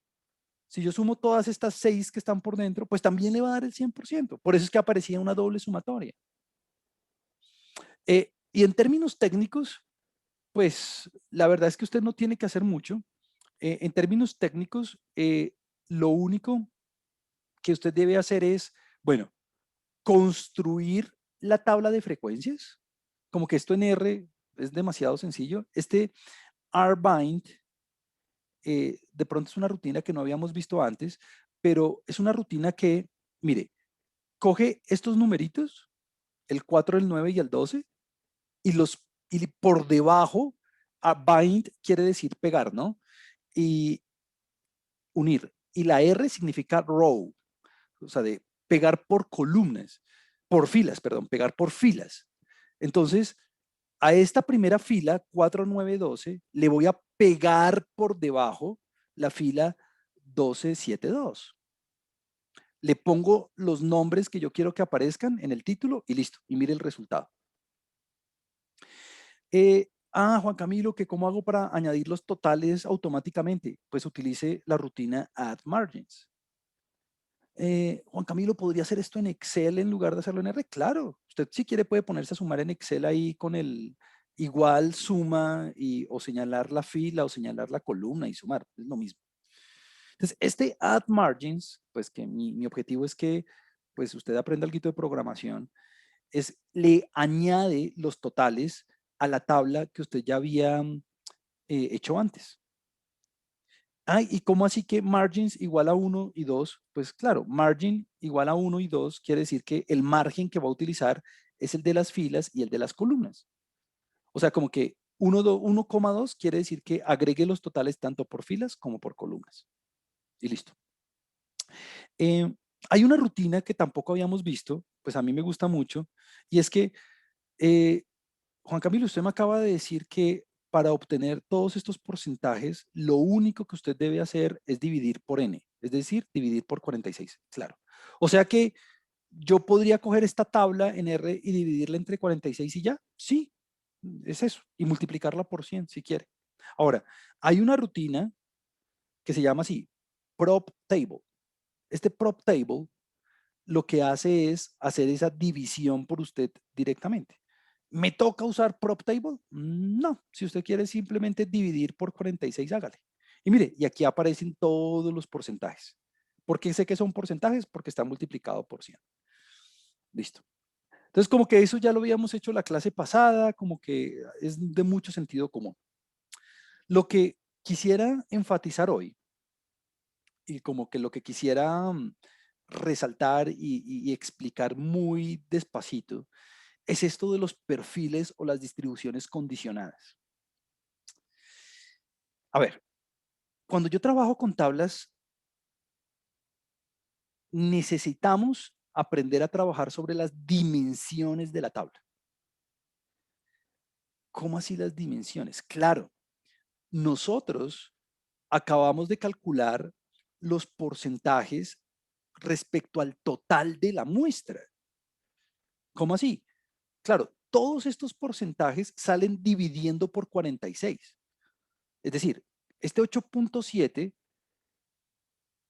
si yo sumo todas estas 6 que están por dentro, pues también le va a dar el 100%. Por eso es que aparecía una doble sumatoria. Y en términos técnicos, pues la verdad es que usted no tiene que hacer mucho. En términos técnicos, lo único que usted debe hacer es, bueno, construir la tabla de frecuencias. Como que esto en R es demasiado sencillo. Este rbind, de pronto es una rutina que no habíamos visto antes, pero es una rutina que, mire, coge estos numeritos, el 4, el 9 y el 12, y por debajo, bind quiere decir pegar, ¿no? Y unir. Y la R significa row, o sea, de pegar por columnas, por filas, perdón, pegar por filas. Entonces, a esta primera fila, 4, 9, 12, le voy a pegar por debajo la fila 12, 7, 2. Le pongo los nombres que yo quiero que aparezcan en el título y listo. Y mire el resultado. Juan Camilo, que ¿cómo hago para añadir los totales automáticamente? Pues utilice la rutina add margins. Juan Camilo, ¿podría hacer esto en Excel en lugar de hacerlo en R? Claro, usted si quiere puede ponerse a sumar en Excel ahí con el igual suma o señalar la fila o señalar la columna y sumar, es lo mismo. Entonces, este add margins, pues que mi objetivo es que pues usted aprenda algo de programación, le añade los totales a la tabla que usted ya había hecho antes. ¿Y cómo así que margins igual a 1 y 2? Pues claro, margin igual a 1 y 2 quiere decir que el margen que va a utilizar es el de las filas y el de las columnas. O sea, como que 1,2 quiere decir que agregue los totales tanto por filas como por columnas. Y listo. Hay una rutina que tampoco habíamos visto, pues a mí me gusta mucho, y es que, Juan Camilo, usted me acaba de decir que para obtener todos estos porcentajes, lo único que usted debe hacer es dividir por n, es decir, dividir por 46, claro. O sea que yo podría coger esta tabla en R y dividirla entre 46 y ya. Sí, es eso. Y multiplicarla por 100 si quiere. Ahora, hay una rutina que se llama así, prop table. Este prop table lo que hace es hacer esa división por usted directamente. ¿Me toca usar prop table? No, si usted quiere simplemente dividir por 46, hágale. Y mire, y aquí aparecen todos los porcentajes. ¿Por qué sé que son porcentajes? Porque está multiplicado por 100. Listo. Entonces, como que eso ya lo habíamos hecho la clase pasada, como que es de mucho sentido común. Lo que quisiera enfatizar hoy, y como que lo que quisiera resaltar y explicar muy despacito, es esto de los perfiles o las distribuciones condicionadas. A ver, cuando yo trabajo con tablas, necesitamos aprender a trabajar sobre las dimensiones de la tabla. ¿Cómo así las dimensiones? Claro, nosotros acabamos de calcular los porcentajes respecto al total de la muestra. ¿Cómo así? Claro, todos estos porcentajes salen dividiendo por 46. Es decir, este 8,7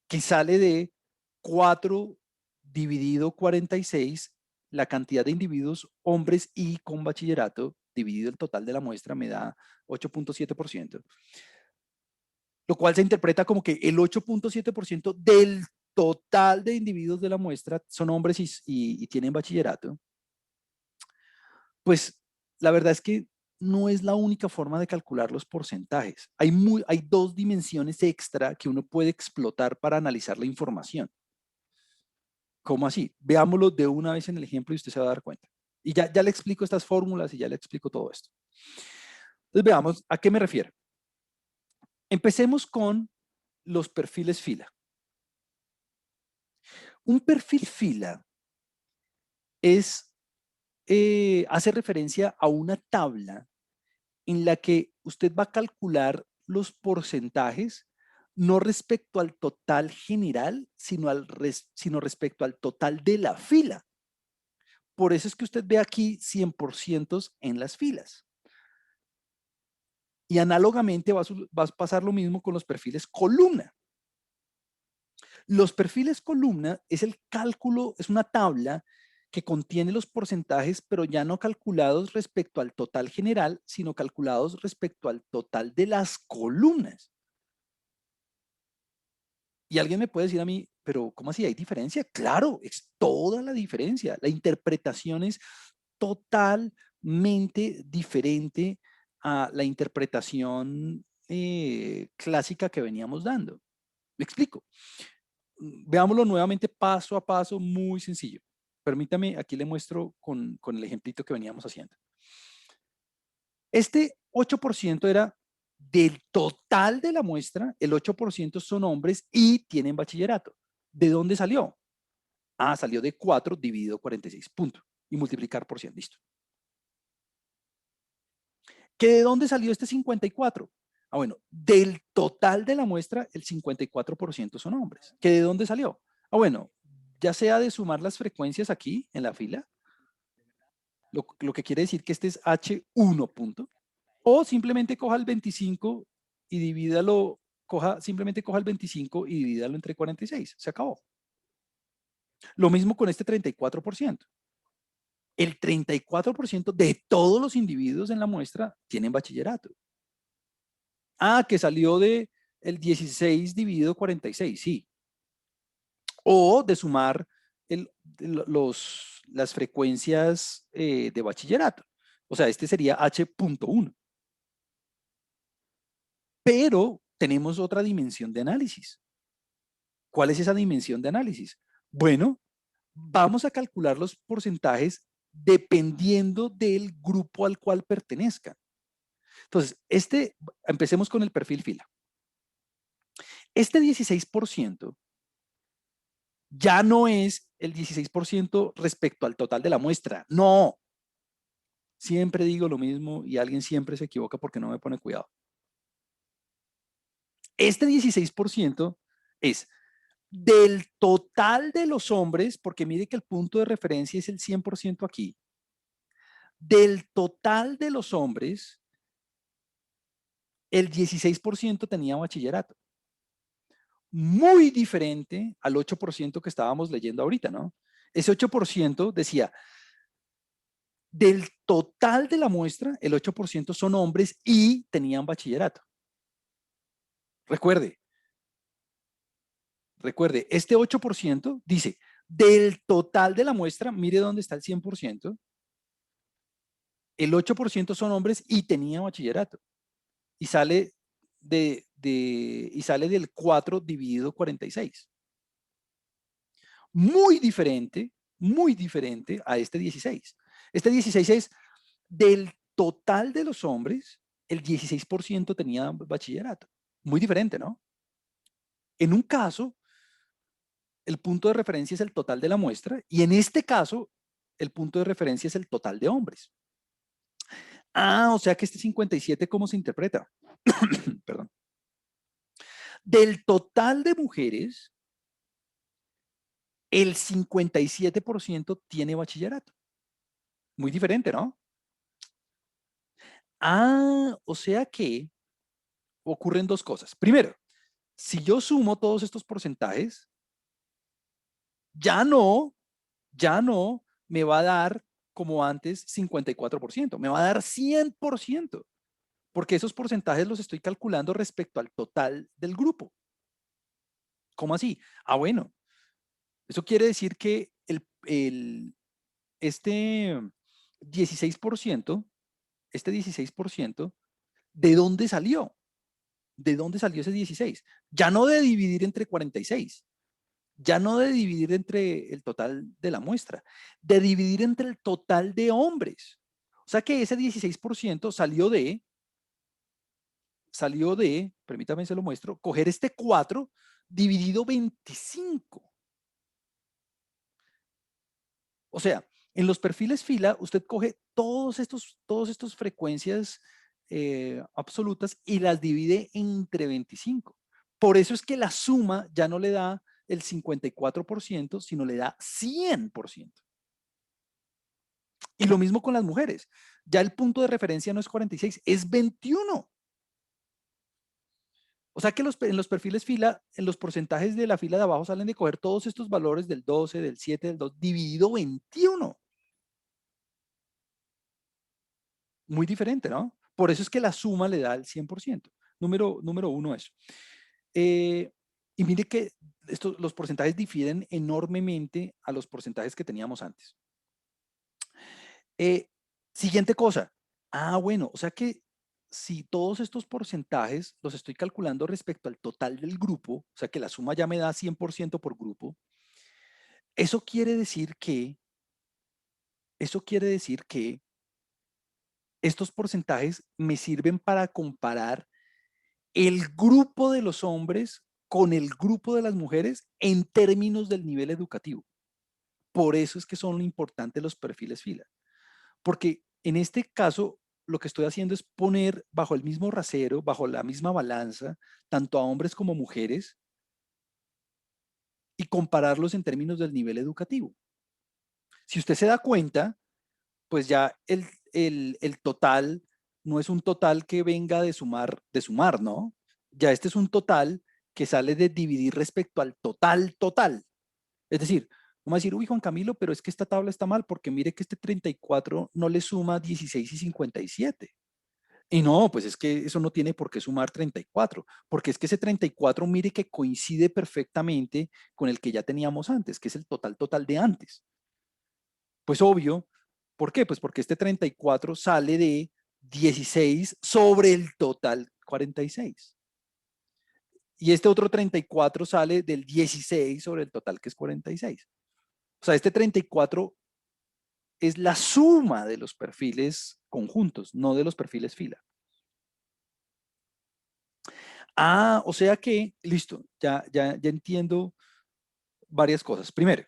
que sale de 4 dividido 46, la cantidad de individuos hombres y con bachillerato, dividido el total de la muestra, me da 8,7%. Lo cual se interpreta como que el 8,7% del total de individuos de la muestra son hombres y tienen bachillerato. Pues la verdad es que no es la única forma de calcular los porcentajes. Hay dos dimensiones extra que uno puede explotar para analizar la información. ¿Cómo así? Veámoslo de una vez en el ejemplo y usted se va a dar cuenta. Y ya le explico estas fórmulas y ya le explico todo esto. Entonces veamos a qué me refiero. Empecemos con los perfiles fila. Un perfil fila hace referencia a una tabla en la que usted va a calcular los porcentajes no respecto al total general, sino respecto al total de la fila. Por eso es que usted ve aquí 100% en las filas. Y análogamente va a pasar lo mismo con los perfiles columna. Los perfiles columna es el cálculo, es una tabla que contiene los porcentajes, pero ya no calculados respecto al total general, sino calculados respecto al total de las columnas. Y alguien me puede decir a mí, pero ¿cómo así? ¿Hay diferencia? Claro, es toda la diferencia. La interpretación es totalmente diferente a la interpretación clásica que veníamos dando. Me explico. Veámoslo nuevamente paso a paso, muy sencillo. permítame, aquí le muestro con el ejemplito que veníamos haciendo. Este 8% era del total de la muestra, el 8% son hombres y tienen bachillerato. ¿De dónde salió? Ah, salió de 4 dividido 46, punto. Y multiplicar por 100, listo. ¿Que de dónde salió este 54? Ah, bueno, del total de la muestra, el 54% son hombres. ¿Que de dónde salió? Ah, bueno, ya sea de sumar las frecuencias aquí en la fila, lo que quiere decir que este es H1 punto, o simplemente coja el 25 y divídalo, simplemente coja el 25 y divídalo entre 46, se acabó. Lo mismo con este 34%. El 34% de todos los individuos en la muestra tienen bachillerato. Ah, que salió de el 16 dividido 46, sí. O de sumar las frecuencias de bachillerato. O sea, este sería H.1. Pero tenemos otra dimensión de análisis. ¿Cuál es esa dimensión de análisis? Bueno, vamos a calcular los porcentajes dependiendo del grupo al cual pertenezcan. Entonces, empecemos con el perfil fila. Este 16% ya no es el 16% respecto al total de la muestra. No. Siempre digo lo mismo y alguien siempre se equivoca porque no me pone cuidado. Este 16% es del total de los hombres, porque mire que el punto de referencia es el 100% aquí. Del total de los hombres, el 16% tenía bachillerato. Muy diferente al 8% que estábamos leyendo ahorita, ¿no? Ese 8% decía, del total de la muestra, el 8% son hombres y tenían bachillerato. Recuerde, este 8% dice, del total de la muestra, mire dónde está el 100%, el 8% son hombres y tenían bachillerato. Y sale, y sale del 4 dividido 46. Muy diferente a este 16. Este 16 es del total de los hombres, el 16% tenía bachillerato. Muy diferente, ¿no? En un caso, el punto de referencia es el total de la muestra y en este caso, el punto de referencia es el total de hombres. Ah, o sea que este 57, ¿cómo se interpreta? Perdón. Del total de mujeres, el 57% tiene bachillerato. Muy diferente, ¿no? Ah, o sea que ocurren dos cosas. Primero, si yo sumo todos estos porcentajes, ya no me va a dar como antes 54%, me va a dar 100%, porque esos porcentajes los estoy calculando respecto al total del grupo. ¿Cómo así? Ah, bueno, eso quiere decir que este 16%, ¿de dónde salió? ¿De dónde salió ese 16? Ya no de dividir entre 46, ya no de dividir entre el total de la muestra, de dividir entre el total de hombres. O sea que ese 16% salió de, permítame se lo muestro, coger este 4 dividido 25. O sea, en los perfiles fila, usted coge todos estos frecuencias absolutas y las divide entre 25. Por eso es que la suma ya no le da el 54%, sino le da 100%. Y lo mismo con las mujeres. Ya el punto de referencia no es 46, es 21. O sea que en los perfiles fila, en los porcentajes de la fila de abajo salen de coger todos estos valores del 12, del 7, del 2, dividido 21. Muy diferente, ¿no? Por eso es que la suma le da el 100%. Número uno eso. Y mire que los porcentajes difieren enormemente a los porcentajes que teníamos antes. Siguiente cosa. Ah, bueno, o sea que si todos estos porcentajes los estoy calculando respecto al total del grupo, o sea que la suma ya me da 100% por grupo, eso quiere decir que Eso quiere decir que estos porcentajes me sirven para comparar el grupo de los hombres con el grupo de las mujeres en términos del nivel educativo. Por eso es que son importantes los perfiles fila. Porque en este caso, lo que estoy haciendo es poner bajo el mismo rasero, bajo la misma balanza, tanto a hombres como mujeres y compararlos en términos del nivel educativo. Si usted se da cuenta, pues ya el total no es un total que venga de sumar, ¿no? Ya este es un total que sale de dividir respecto al total. Es decir, vamos a decir, uy, Juan Camilo, pero es que esta tabla está mal porque mire que este 34 no le suma 16 y 57. Y no, pues es que eso no tiene por qué sumar 34, porque es que ese 34 mire que coincide perfectamente con el que ya teníamos antes, que es el total de antes. Pues obvio, ¿por qué? Pues porque este 34 sale de 16 sobre el total 46. Y este otro 34 sale del 16 sobre el total que es 46. O sea, este 34 es la suma de los perfiles conjuntos, no de los perfiles fila. Ah, o sea que, listo, ya entiendo varias cosas. Primero,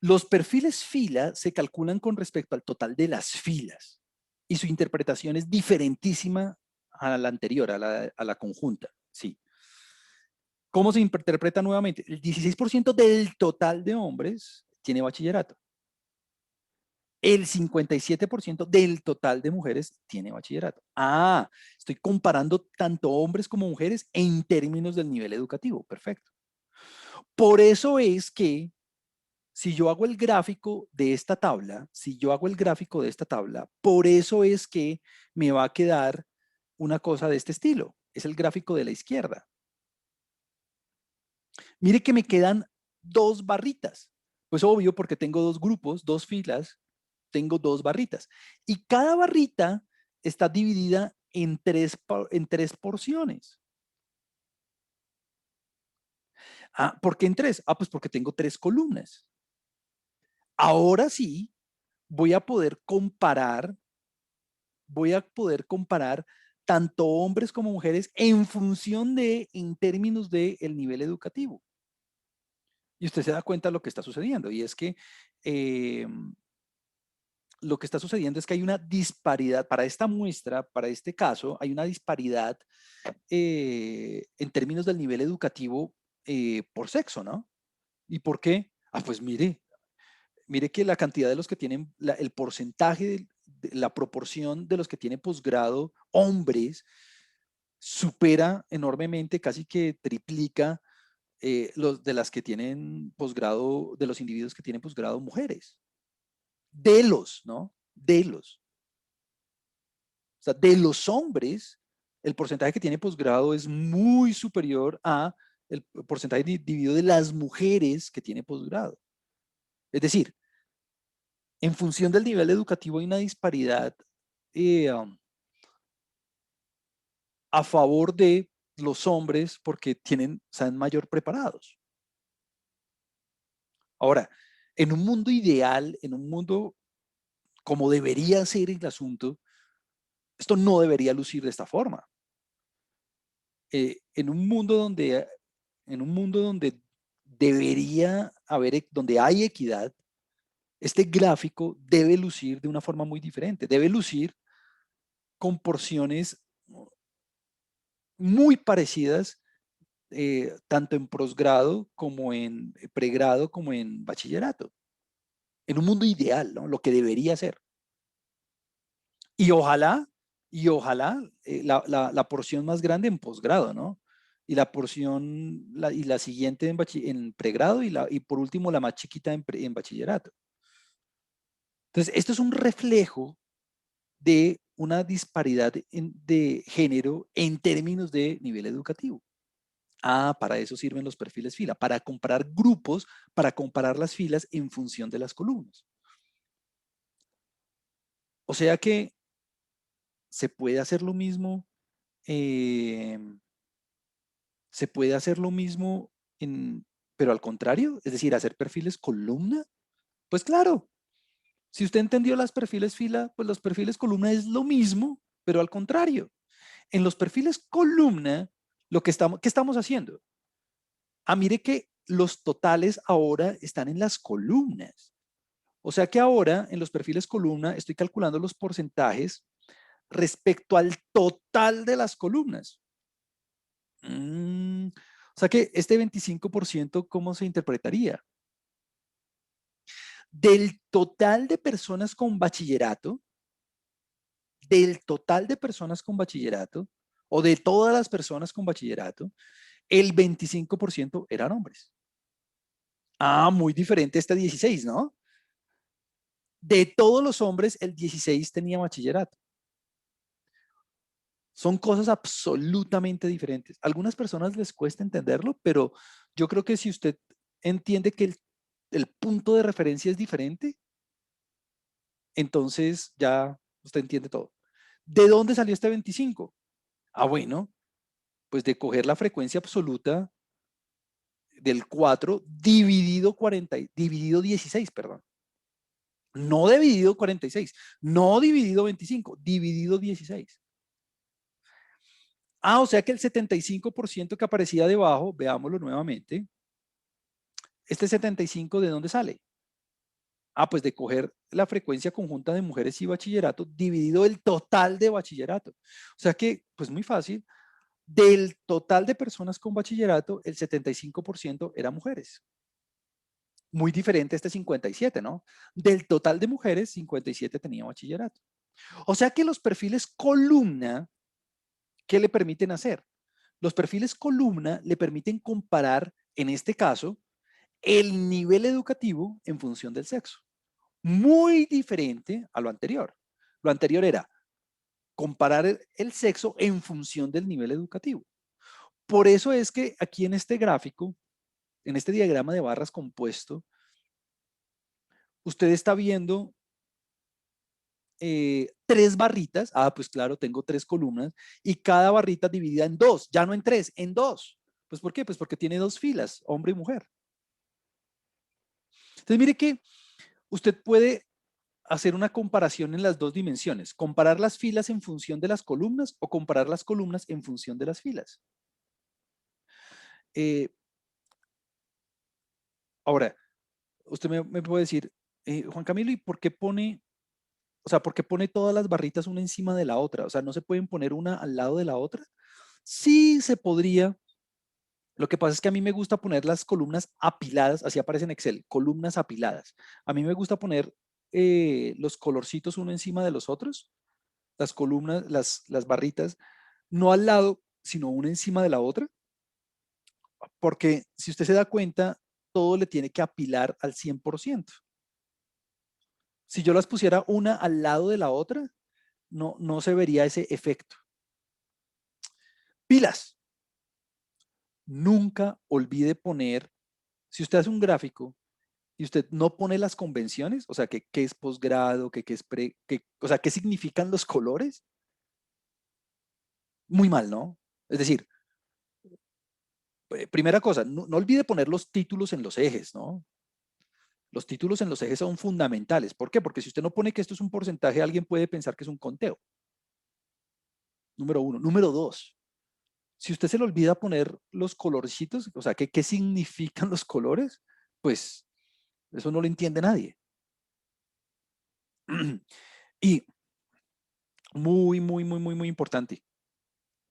los perfiles fila se calculan con respecto al total de las filas y su interpretación es diferentísima a la anterior, a la conjunta. Sí. ¿Cómo se interpreta nuevamente? El 16% del total de hombres tiene bachillerato. El 57% del total de mujeres tiene bachillerato. Ah, estoy comparando tanto hombres como mujeres en términos del nivel educativo. Perfecto. Por eso es que si yo hago el gráfico de esta tabla, por eso es que me va a quedar una cosa de este estilo. Es el gráfico de la izquierda. Mire que me quedan dos barritas. Pues obvio, porque tengo dos grupos, dos filas, tengo dos barritas. Y cada barrita está dividida en tres porciones. Ah, ¿por qué en tres? Ah, pues porque tengo tres columnas. Ahora sí, voy a poder comparar tanto hombres como mujeres en función en términos del nivel educativo. Y usted se da cuenta de lo que está sucediendo, y es que lo que está sucediendo es que hay una disparidad, para esta muestra, para este caso, hay una disparidad en términos del nivel educativo por sexo, ¿no? ¿Y por qué? Ah, pues mire que la cantidad de los que tienen, el porcentaje, la proporción de los que tienen posgrado, hombres, supera enormemente, casi que triplica los de las que tienen posgrado, de los individuos que tienen posgrado, mujeres. ¿No? O sea, de los hombres, el porcentaje que tiene posgrado es muy superior a el porcentaje dividido de las mujeres que tiene posgrado. Es decir, en función del nivel educativo hay una disparidad a favor de los hombres porque están mayor preparados. Ahora, en un mundo ideal, en un mundo como debería ser el asunto, esto no debería lucir de esta forma. En un mundo donde debería haber, donde hay equidad, este gráfico debe lucir de una forma muy diferente. Debe lucir con porciones muy parecidas, tanto en posgrado como en pregrado como en bachillerato. En un mundo ideal, ¿no? Lo que debería ser. Y ojalá la porción más grande en posgrado, ¿no? Y la siguiente en pregrado y por último la más chiquita en bachillerato. Entonces, esto es un reflejo de una disparidad de género en términos de nivel educativo. Ah, para eso sirven los perfiles fila, para comparar grupos, para comparar las filas en función de las columnas. O sea que se puede hacer lo mismo, se puede hacer lo mismo pero al contrario, es decir, hacer perfiles columna, pues claro, si usted entendió las perfiles fila, pues los perfiles columna es lo mismo, pero al contrario. En los perfiles columna, ¿qué estamos haciendo? Mire que los totales ahora están en las columnas. O sea que ahora en los perfiles columna estoy calculando los porcentajes respecto al total de las columnas. O sea que este 25%, ¿cómo se interpretaría? Del total de personas con bachillerato, o de todas las personas con bachillerato, el 25% eran hombres. Muy diferente este 16, ¿no? De todos los hombres, el 16 tenía bachillerato. Son cosas absolutamente diferentes. A algunas personas les cuesta entenderlo, pero yo creo que si usted entiende que el punto de referencia es diferente, entonces ya usted entiende todo. ¿De dónde salió este 25? Bueno, pues de coger la frecuencia absoluta del 4 dividido 16, perdón. No dividido 46, no dividido 25, dividido 16. O sea que el 75% que aparecía debajo, veámoslo nuevamente. ¿Este 75 de dónde sale? Pues de coger la frecuencia conjunta de mujeres y bachillerato dividido el total de bachillerato. O sea que, pues muy fácil, del total de personas con bachillerato, el 75% eran mujeres. Muy diferente a este 57, ¿no? Del total de mujeres, 57 tenía bachillerato. O sea que los perfiles columna, ¿qué le permiten hacer? Los perfiles columna le permiten comparar, en este caso, el nivel educativo en función del sexo. Muy diferente a lo anterior. Lo anterior era comparar el sexo en función del nivel educativo. Por eso es que aquí en este gráfico, en este diagrama de barras compuesto, usted está viendo 3 barritas. Pues claro, tengo 3 columnas y cada barrita dividida en 2, ya no en 3, en 2. Pues ¿por qué? Pues porque tiene 2 filas, hombre y mujer. Entonces mire que usted puede hacer una comparación en las 2 dimensiones, comparar las filas en función de las columnas o comparar las columnas en función de las filas. Ahora, usted me puede decir, Juan Camilo, ¿y por qué pone, por qué pone todas las barritas una encima de la otra? O sea, ¿no se pueden poner una al lado de la otra? Sí se podría. Lo que pasa es que a mí me gusta poner las columnas apiladas, así aparece en Excel, columnas apiladas. A mí me gusta poner los colorcitos uno encima de los otros, las columnas, las barritas, no al lado, sino una encima de la otra, porque si usted se da cuenta, todo le tiene que apilar al 100%. Si yo las pusiera una al lado de la otra, no se vería ese efecto. Pilas. Nunca olvide poner, si usted hace un gráfico y usted no pone las convenciones, o sea, que qué es posgrado, que qué es o sea, qué significan los colores, muy mal, ¿no? Es decir, primera cosa, no olvide poner los títulos en los ejes, ¿no? Los títulos en los ejes son fundamentales. ¿Por qué? Porque si usted no pone que esto es un porcentaje, alguien puede pensar que es un conteo. Número 1. Número 2. Si usted se le olvida poner los colorcitos, o sea, ¿qué significan los colores? Pues eso no lo entiende nadie. Y muy importante,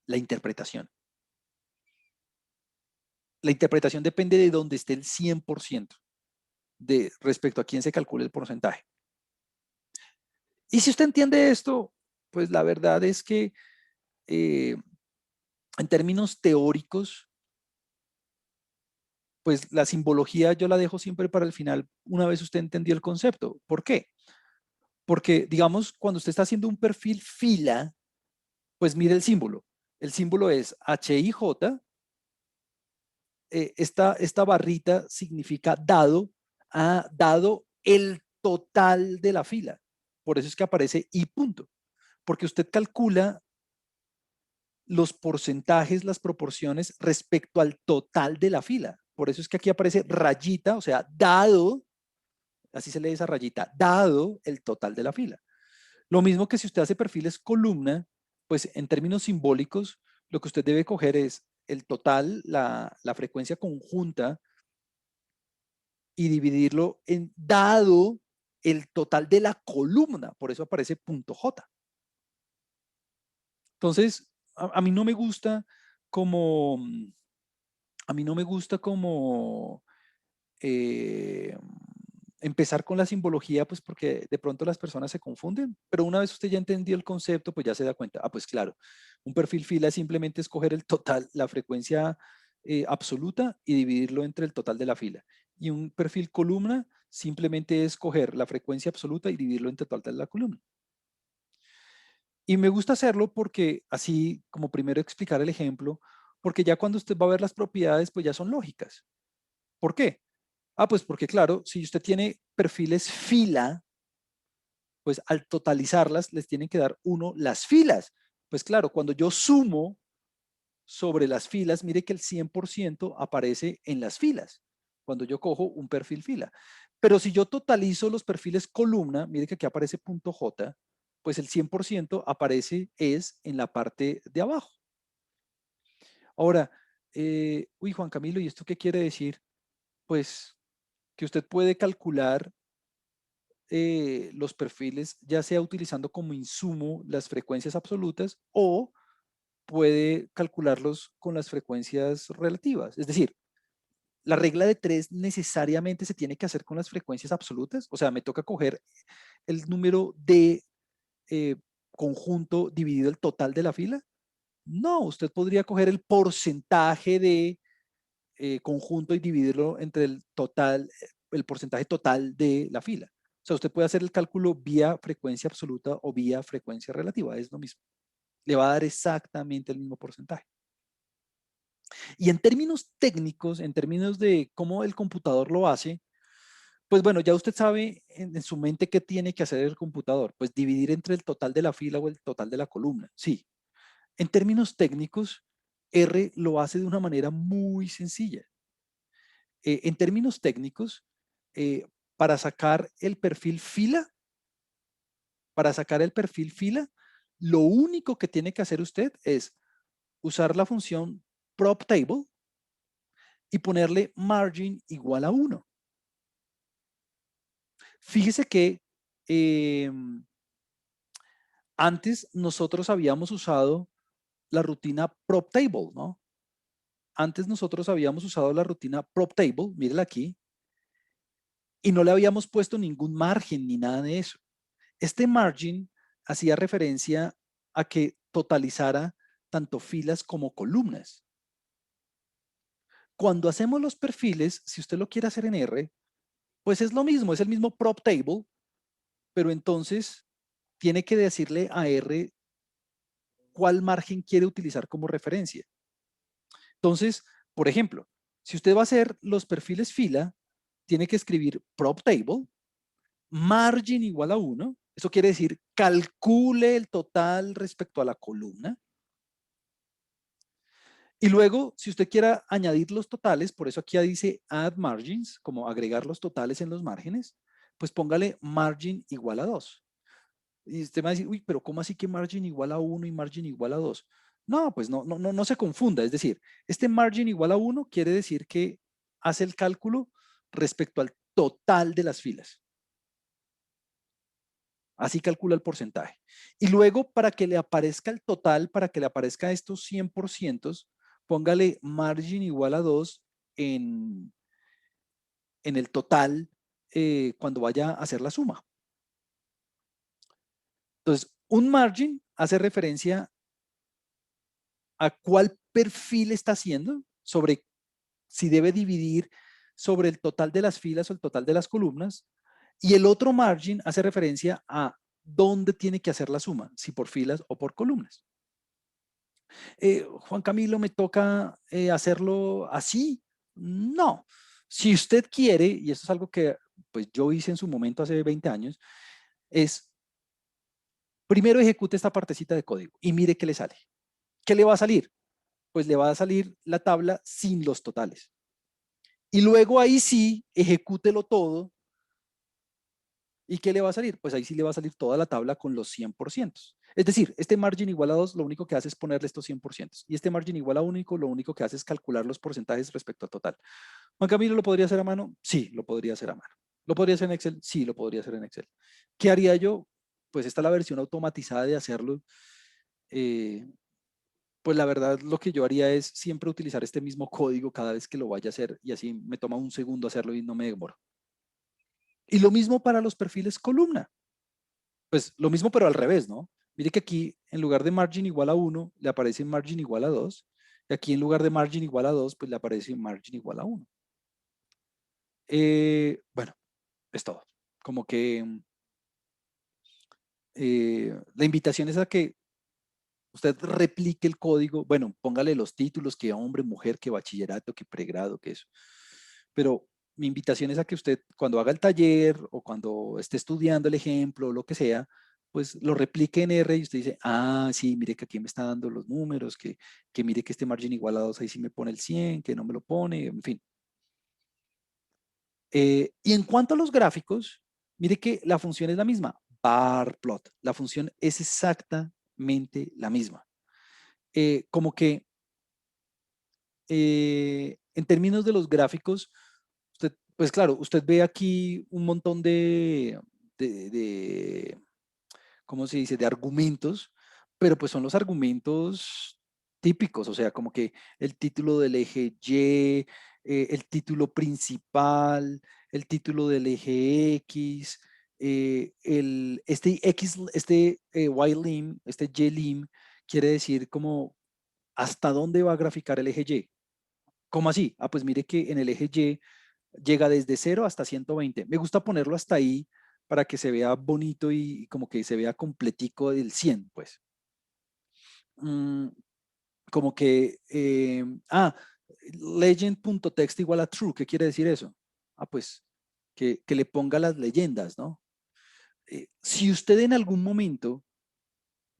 la interpretación. La interpretación depende de donde esté el 100% de respecto a quién se calcule el porcentaje. Y si usted entiende esto, pues la verdad es que en términos teóricos, pues la simbología yo la dejo siempre para el final una vez usted entendió el concepto. ¿Por qué? Porque, digamos, cuando usted está haciendo un perfil fila, pues mire el símbolo. El símbolo es HIJ. Esta barrita significa dado el total de la fila. Por eso es que aparece I punto. Porque usted calcula los porcentajes, las proporciones respecto al total de la fila. Por eso es que aquí aparece rayita, o sea, dado, así se lee esa rayita, dado el total de la fila. Lo mismo que si usted hace perfiles columna, pues en términos simbólicos, lo que usted debe coger es el total, la frecuencia conjunta y dividirlo en dado el total de la columna. Por eso aparece punto J. Entonces, a mí no me gusta como, a mí no me gusta como eh, empezar con la simbología, pues porque de pronto las personas se confunden, pero una vez usted ya entendió el concepto, pues ya se da cuenta. Ah, pues claro, un perfil fila es simplemente escoger el total, la frecuencia absoluta y dividirlo entre el total de la fila. Y un perfil columna simplemente es escoger la frecuencia absoluta y dividirlo entre el total de la columna. Y me gusta hacerlo porque así, como primero explicar el ejemplo, porque ya cuando usted va a ver las propiedades, pues ya son lógicas. ¿Por qué? Ah, pues porque claro, si usted tiene perfiles fila, pues al totalizarlas les tienen que dar 1 las filas. Pues claro, cuando yo sumo sobre las filas, mire que el 100% aparece en las filas, cuando yo cojo un perfil fila. Pero si yo totalizo los perfiles columna, mire que aquí aparece punto J, pues el 100% aparece es en la parte de abajo. Ahora, Juan Camilo, ¿y esto qué quiere decir? Pues que usted puede calcular los perfiles, ya sea utilizando como insumo las frecuencias absolutas o puede calcularlos con las frecuencias relativas. Es decir, la regla de 3 necesariamente se tiene que hacer con las frecuencias absolutas. O sea, me toca coger el número de eh, conjunto dividido el total de la fila. No, usted podría coger el porcentaje de conjunto y dividirlo entre el total, el porcentaje total de la fila. O sea, usted puede hacer el cálculo vía frecuencia absoluta o vía frecuencia relativa, es lo mismo. Le va a dar exactamente el mismo porcentaje. Y en términos técnicos, en términos de cómo el computador lo hace, pues bueno, ya usted sabe en su mente qué tiene que hacer el computador, pues dividir entre el total de la fila o el total de la columna. Sí. En términos técnicos, R lo hace de una manera muy sencilla. En términos técnicos, eh, para sacar el perfil fila, lo único que tiene que hacer usted es usar la función propTable y ponerle margin igual a 1. Fíjese que antes nosotros habíamos usado la rutina propTable, ¿no? Antes nosotros habíamos usado la rutina propTable, mírela aquí, y no le habíamos puesto ningún margen ni nada de eso. Este margin hacía referencia a que totalizara tanto filas como columnas. Cuando hacemos los perfiles, si usted lo quiere hacer en R, pues es lo mismo, es el mismo prop table, pero entonces tiene que decirle a R cuál margen quiere utilizar como referencia. Entonces, por ejemplo, si usted va a hacer los perfiles fila, tiene que escribir prop table, margin igual a 1. Eso quiere decir, calcule el total respecto a la columna. Y luego, si usted quiere añadir los totales, por eso aquí dice add margins, como agregar los totales en los márgenes, pues póngale margin igual a 2. Y usted va a decir, uy, pero ¿cómo así que margin igual a 1 y margin igual a 2? No, pues no se confunda. Es decir, este margin igual a 1 quiere decir que hace el cálculo respecto al total de las filas. Así calcula el porcentaje. Y luego, para que le aparezca el total, para que le aparezca estos 100%, póngale margin igual a 2 en el total cuando vaya a hacer la suma. Entonces, un margin hace referencia a cuál perfil está haciendo, sobre si debe dividir sobre el total de las filas o el total de las columnas. Y el otro margin hace referencia a dónde tiene que hacer la suma, si por filas o por columnas. Juan Camilo, ¿me toca hacerlo así? No. Si usted quiere, y esto es algo que pues yo hice en su momento hace 20 años, es primero ejecute esta partecita de código y mire qué le sale. ¿Qué le va a salir? Pues le va a salir la tabla sin los totales. Y luego ahí sí, ejecútelo todo. ¿Y qué le va a salir? Pues ahí sí le va a salir toda la tabla con los 100%. Es decir, este margin igual a 2, lo único que hace es ponerle estos 100%. Y este margin igual a único, lo único que hace es calcular los porcentajes respecto al total. Juan Camilo, ¿lo podría hacer a mano? Sí, lo podría hacer a mano. ¿Lo podría hacer en Excel? Sí, lo podría hacer en Excel. ¿Qué haría yo? Pues esta es la versión automatizada de hacerlo. Pues la verdad lo que yo haría es siempre utilizar este mismo código cada vez que lo vaya a hacer y así me toma un segundo hacerlo y no me demoro. Y lo mismo para los perfiles columna. Pues lo mismo pero al revés, ¿no? Mire que aquí en lugar de margin igual a 1 le aparece margin igual a 2 y aquí en lugar de margin igual a 2 pues le aparece margin igual a 1. Bueno, es todo. Como que la invitación es a que usted replique el código, bueno, póngale los títulos, que hombre, mujer, que bachillerato, que pregrado, que eso. Pero mi invitación es a que usted cuando haga el taller o cuando esté estudiando el ejemplo o lo que sea, pues lo replique en R y usted dice, ah, sí, mire que aquí me está dando los números, que mire que este margin igual a 2 ahí sí me pone el 100, que no me lo pone, en fin. Y en cuanto a los gráficos, mire que la función es la misma, bar plot. La función es exactamente la misma. Como que en términos de los gráficos, usted, pues claro, usted ve aquí un montón de ¿cómo se dice?, de argumentos, pero pues son los argumentos típicos, o sea, como que el título del eje Y, el título principal, el título del eje X, este X, este Y lim, este Y lim, quiere decir como hasta dónde va a graficar el eje Y. ¿Cómo así? Ah, pues mire que en el eje Y llega desde 0 hasta 120. Me gusta ponerlo hasta ahí para que se vea bonito y como que se vea completico del 100, pues. Mm, como que, legend.text igual a true. ¿Qué quiere decir eso? Ah, pues que le ponga las leyendas, ¿no? Si usted en algún momento,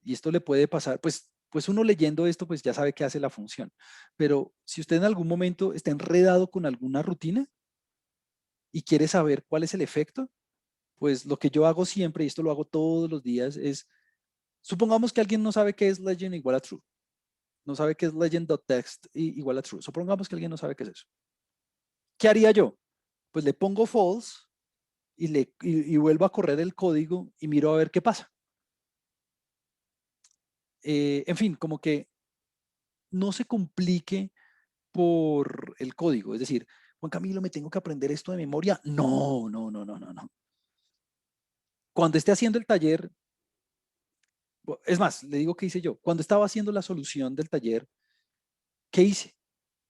y esto le puede pasar, pues uno leyendo esto, pues ya sabe qué hace la función, pero si usted en algún momento está enredado con alguna rutina y quiere saber cuál es el efecto, pues lo que yo hago siempre, y esto lo hago todos los días, es, supongamos que alguien no sabe qué es legend igual a true, no sabe qué es legend.text igual a true, supongamos que alguien no sabe qué es eso. ¿Qué haría yo? Pues le pongo false y vuelvo a correr el código y miro a ver qué pasa. En fin, como que no se complique por el código, es decir, Juan Camilo, ¿me tengo que aprender esto de memoria? No, no, no, no, no, no. Cuando esté haciendo el taller, es más, le digo qué hice yo. Cuando estaba haciendo la solución del taller, ¿qué hice?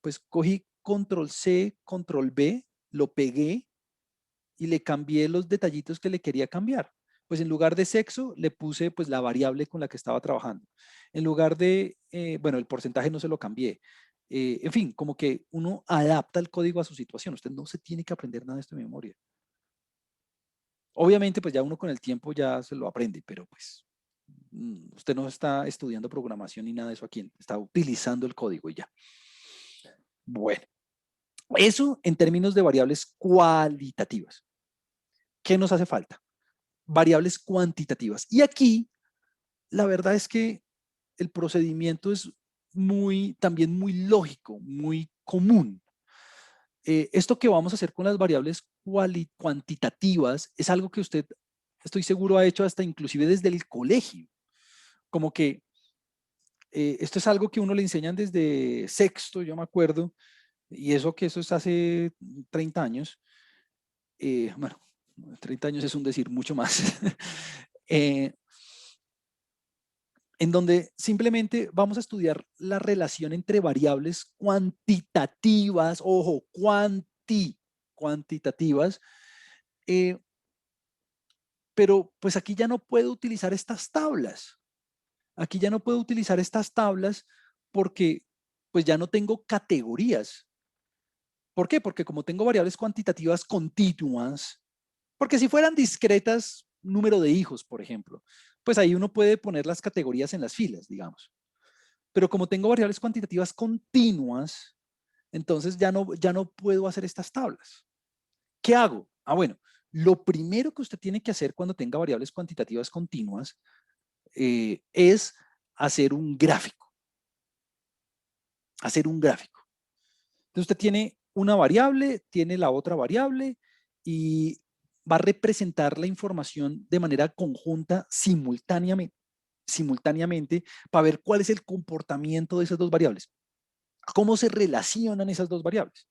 Pues cogí control C, control B, lo pegué y le cambié los detallitos que le quería cambiar. Pues en lugar de sexo, le puse pues la variable con la que estaba trabajando. En lugar de, bueno, el porcentaje no se lo cambié. En fin, como que uno adapta el código a su situación. Usted no se tiene que aprender nada de esto de memoria. Obviamente, pues ya uno con el tiempo ya se lo aprende, pero pues usted no está estudiando programación ni nada de eso aquí, está utilizando el código y ya. Bueno, eso en términos de variables cualitativas. ¿Qué nos hace falta? Variables cuantitativas. Y aquí, la verdad es que el procedimiento es también muy lógico, muy común. Esto que vamos a hacer con las variables cuantitativas es algo que usted, estoy seguro, ha hecho hasta inclusive desde el colegio. Como que esto es algo que uno le enseñan desde sexto, yo me acuerdo, y eso es hace 30 años. Bueno, 30 años es un decir mucho más. En donde simplemente vamos a estudiar la relación entre variables cuantitativas, ojo, cuantitativas, pero pues aquí ya no puedo utilizar estas tablas. Aquí ya no puedo utilizar estas tablas porque pues ya no tengo categorías. ¿Por qué? Porque como tengo variables cuantitativas continuas, porque si fueran discretas, número de hijos, por ejemplo, pues ahí uno puede poner las categorías en las filas, digamos. Pero como tengo variables cuantitativas continuas, Entonces ya no puedo hacer estas tablas. ¿Qué hago? Bueno, lo primero que usted tiene que hacer cuando tenga variables cuantitativas continuas es hacer un gráfico. Hacer un gráfico. Entonces usted tiene una variable, tiene la otra variable y va a representar la información de manera conjunta simultáneamente para ver cuál es el comportamiento de esas dos variables. ¿Cómo se relacionan esas dos variables?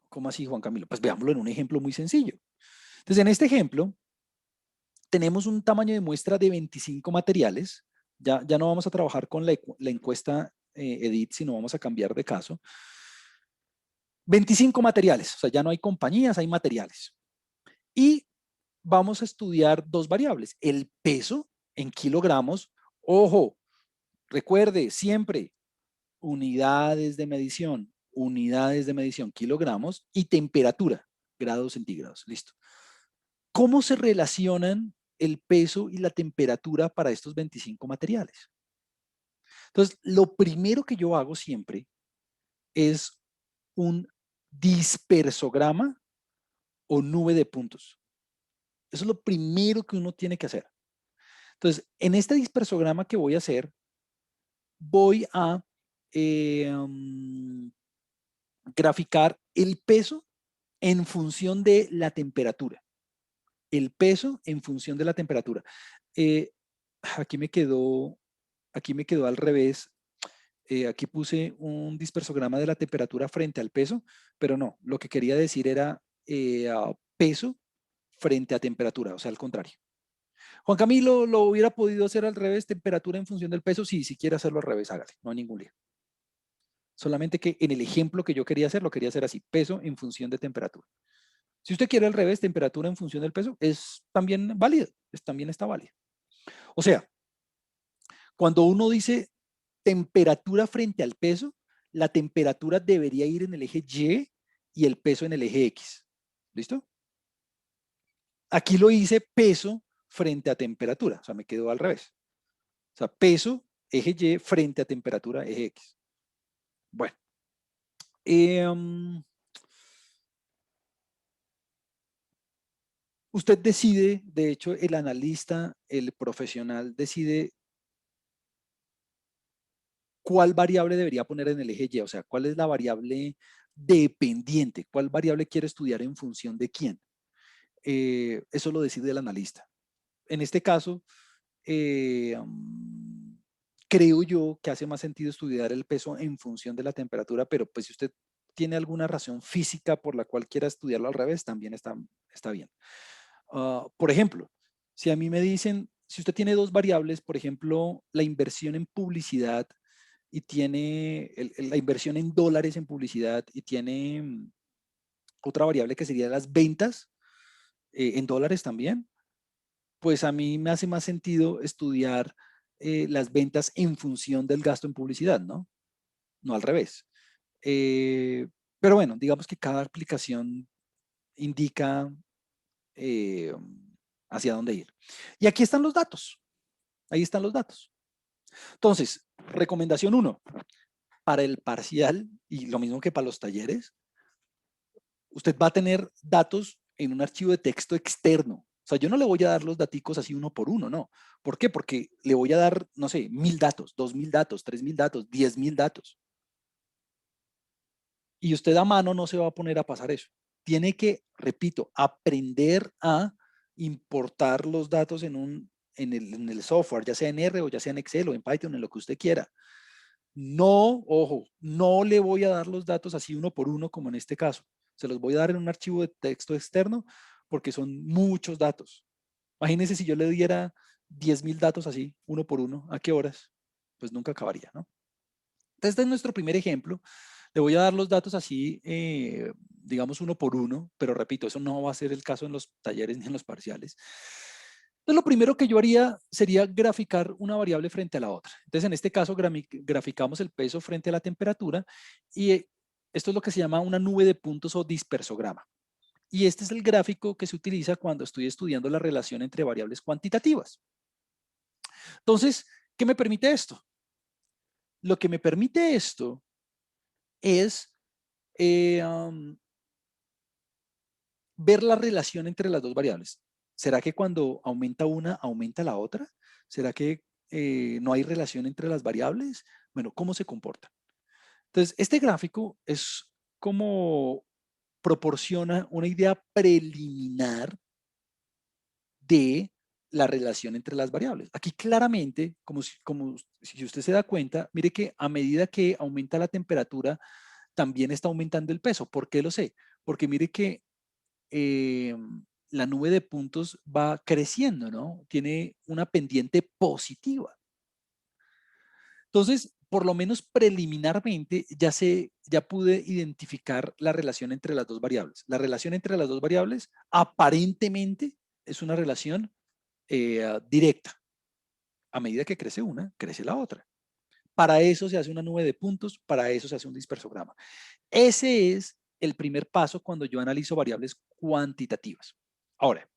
¿Cómo así, Juan Camilo? Pues veámoslo en un ejemplo muy sencillo. Entonces, en este ejemplo, tenemos un tamaño de muestra de 25 materiales. Ya no vamos a trabajar con la encuesta EDIT, sino vamos a cambiar de caso. 25 materiales, o sea, ya no hay compañías, hay materiales. Y vamos a estudiar dos variables. El peso en kilogramos. Ojo, recuerde siempre unidades de medición, kilogramos, y temperatura, grados centígrados. Listo. ¿Cómo se relacionan el peso y la temperatura para estos 25 materiales? Entonces, lo primero que yo hago siempre es un dispersograma o nube de puntos. Eso es lo primero que uno tiene que hacer. Entonces, en este dispersograma que voy a hacer, voy a graficar el peso en función de la temperatura. El peso en función de la temperatura. Aquí me quedó al revés. Aquí puse un dispersograma de la temperatura frente al peso, pero no, lo que quería decir era peso frente a temperatura, o sea, al contrario. Juan Camilo, ¿lo hubiera podido hacer al revés, temperatura en función del peso? Sí, si quiere hacerlo al revés, hágale, no hay ningún lío. Solamente que en el ejemplo que yo quería hacer, lo quería hacer así, peso en función de temperatura. Si usted quiere al revés, temperatura en función del peso, es también válido, también está válido. O sea, cuando uno dice temperatura frente al peso, la temperatura debería ir en el eje Y y el peso en el eje X. ¿Listo? Aquí lo hice peso frente a temperatura, o sea, me quedó al revés. O sea, peso, eje Y, frente a temperatura, eje X. Bueno. Usted decide, de hecho, el analista, el profesional decide cuál variable debería poner en el eje Y, o sea, cuál es la variable dependiente, cuál variable quiere estudiar en función de quién. Eso lo decide el analista. En este caso, creo yo que hace más sentido estudiar el peso en función de la temperatura, pero pues si usted tiene alguna razón física por la cual quiera estudiarlo al revés, también está bien. Por ejemplo, si a mí me dicen, si usted tiene dos variables, por ejemplo, la inversión en publicidad y tiene la inversión en dólares en publicidad y tiene otra variable que sería las ventas en dólares también, pues a mí me hace más sentido estudiar las ventas en función del gasto en publicidad, ¿no? No al revés. Pero bueno, digamos que cada aplicación indica hacia dónde ir. Y aquí están los datos. Ahí están los datos. Entonces, recomendación 1. Para el parcial, y lo mismo que para los talleres, usted va a tener datos en un archivo de texto externo. O sea, yo no le voy a dar los daticos así uno por uno, no. ¿Por qué? Porque le voy a dar, no sé, 1000 datos, 2000 datos, 3000 datos, 10.000 datos. Y usted a mano no se va a poner a pasar eso. Tiene que, repito, aprender a importar los datos en el software, ya sea en R o ya sea en Excel o en Python, en lo que usted quiera. No, ojo, no le voy a dar los datos así uno por uno como en este caso. Se los voy a dar en un archivo de texto externo porque son muchos datos. Imagínense si yo le diera 10.000 datos así, uno por uno, ¿a qué horas? Pues nunca acabaría, ¿no? Entonces, este es nuestro primer ejemplo. Le voy a dar los datos así, digamos uno por uno, pero repito, eso no va a ser el caso en los talleres ni en los parciales. Entonces, lo primero que yo haría sería graficar una variable frente a la otra. Entonces, en este caso, graficamos el peso frente a la temperatura y esto es lo que se llama una nube de puntos o dispersograma. Y este es el gráfico que se utiliza cuando estoy estudiando la relación entre variables cuantitativas. Entonces, ¿qué me permite esto? Lo que me permite esto es ver la relación entre las dos variables. ¿Será que cuando aumenta una, aumenta la otra? ¿Será que no hay relación entre las variables? Bueno, ¿cómo se comporta? Entonces, este gráfico es como proporciona una idea preliminar de la relación entre las variables. Aquí claramente, como si usted se da cuenta, mire que a medida que aumenta la temperatura, también está aumentando el peso. ¿Por qué lo sé? Porque mire que la nube de puntos va creciendo, ¿no? Tiene una pendiente positiva. Entonces, por lo menos preliminarmente, ya pude identificar la relación entre las dos variables. La relación entre las dos variables aparentemente es una relación directa. A medida que crece una, crece la otra. Para eso se hace una nube de puntos, para eso se hace un dispersograma. Ese es el primer paso cuando yo analizo variables cuantitativas. Ahora,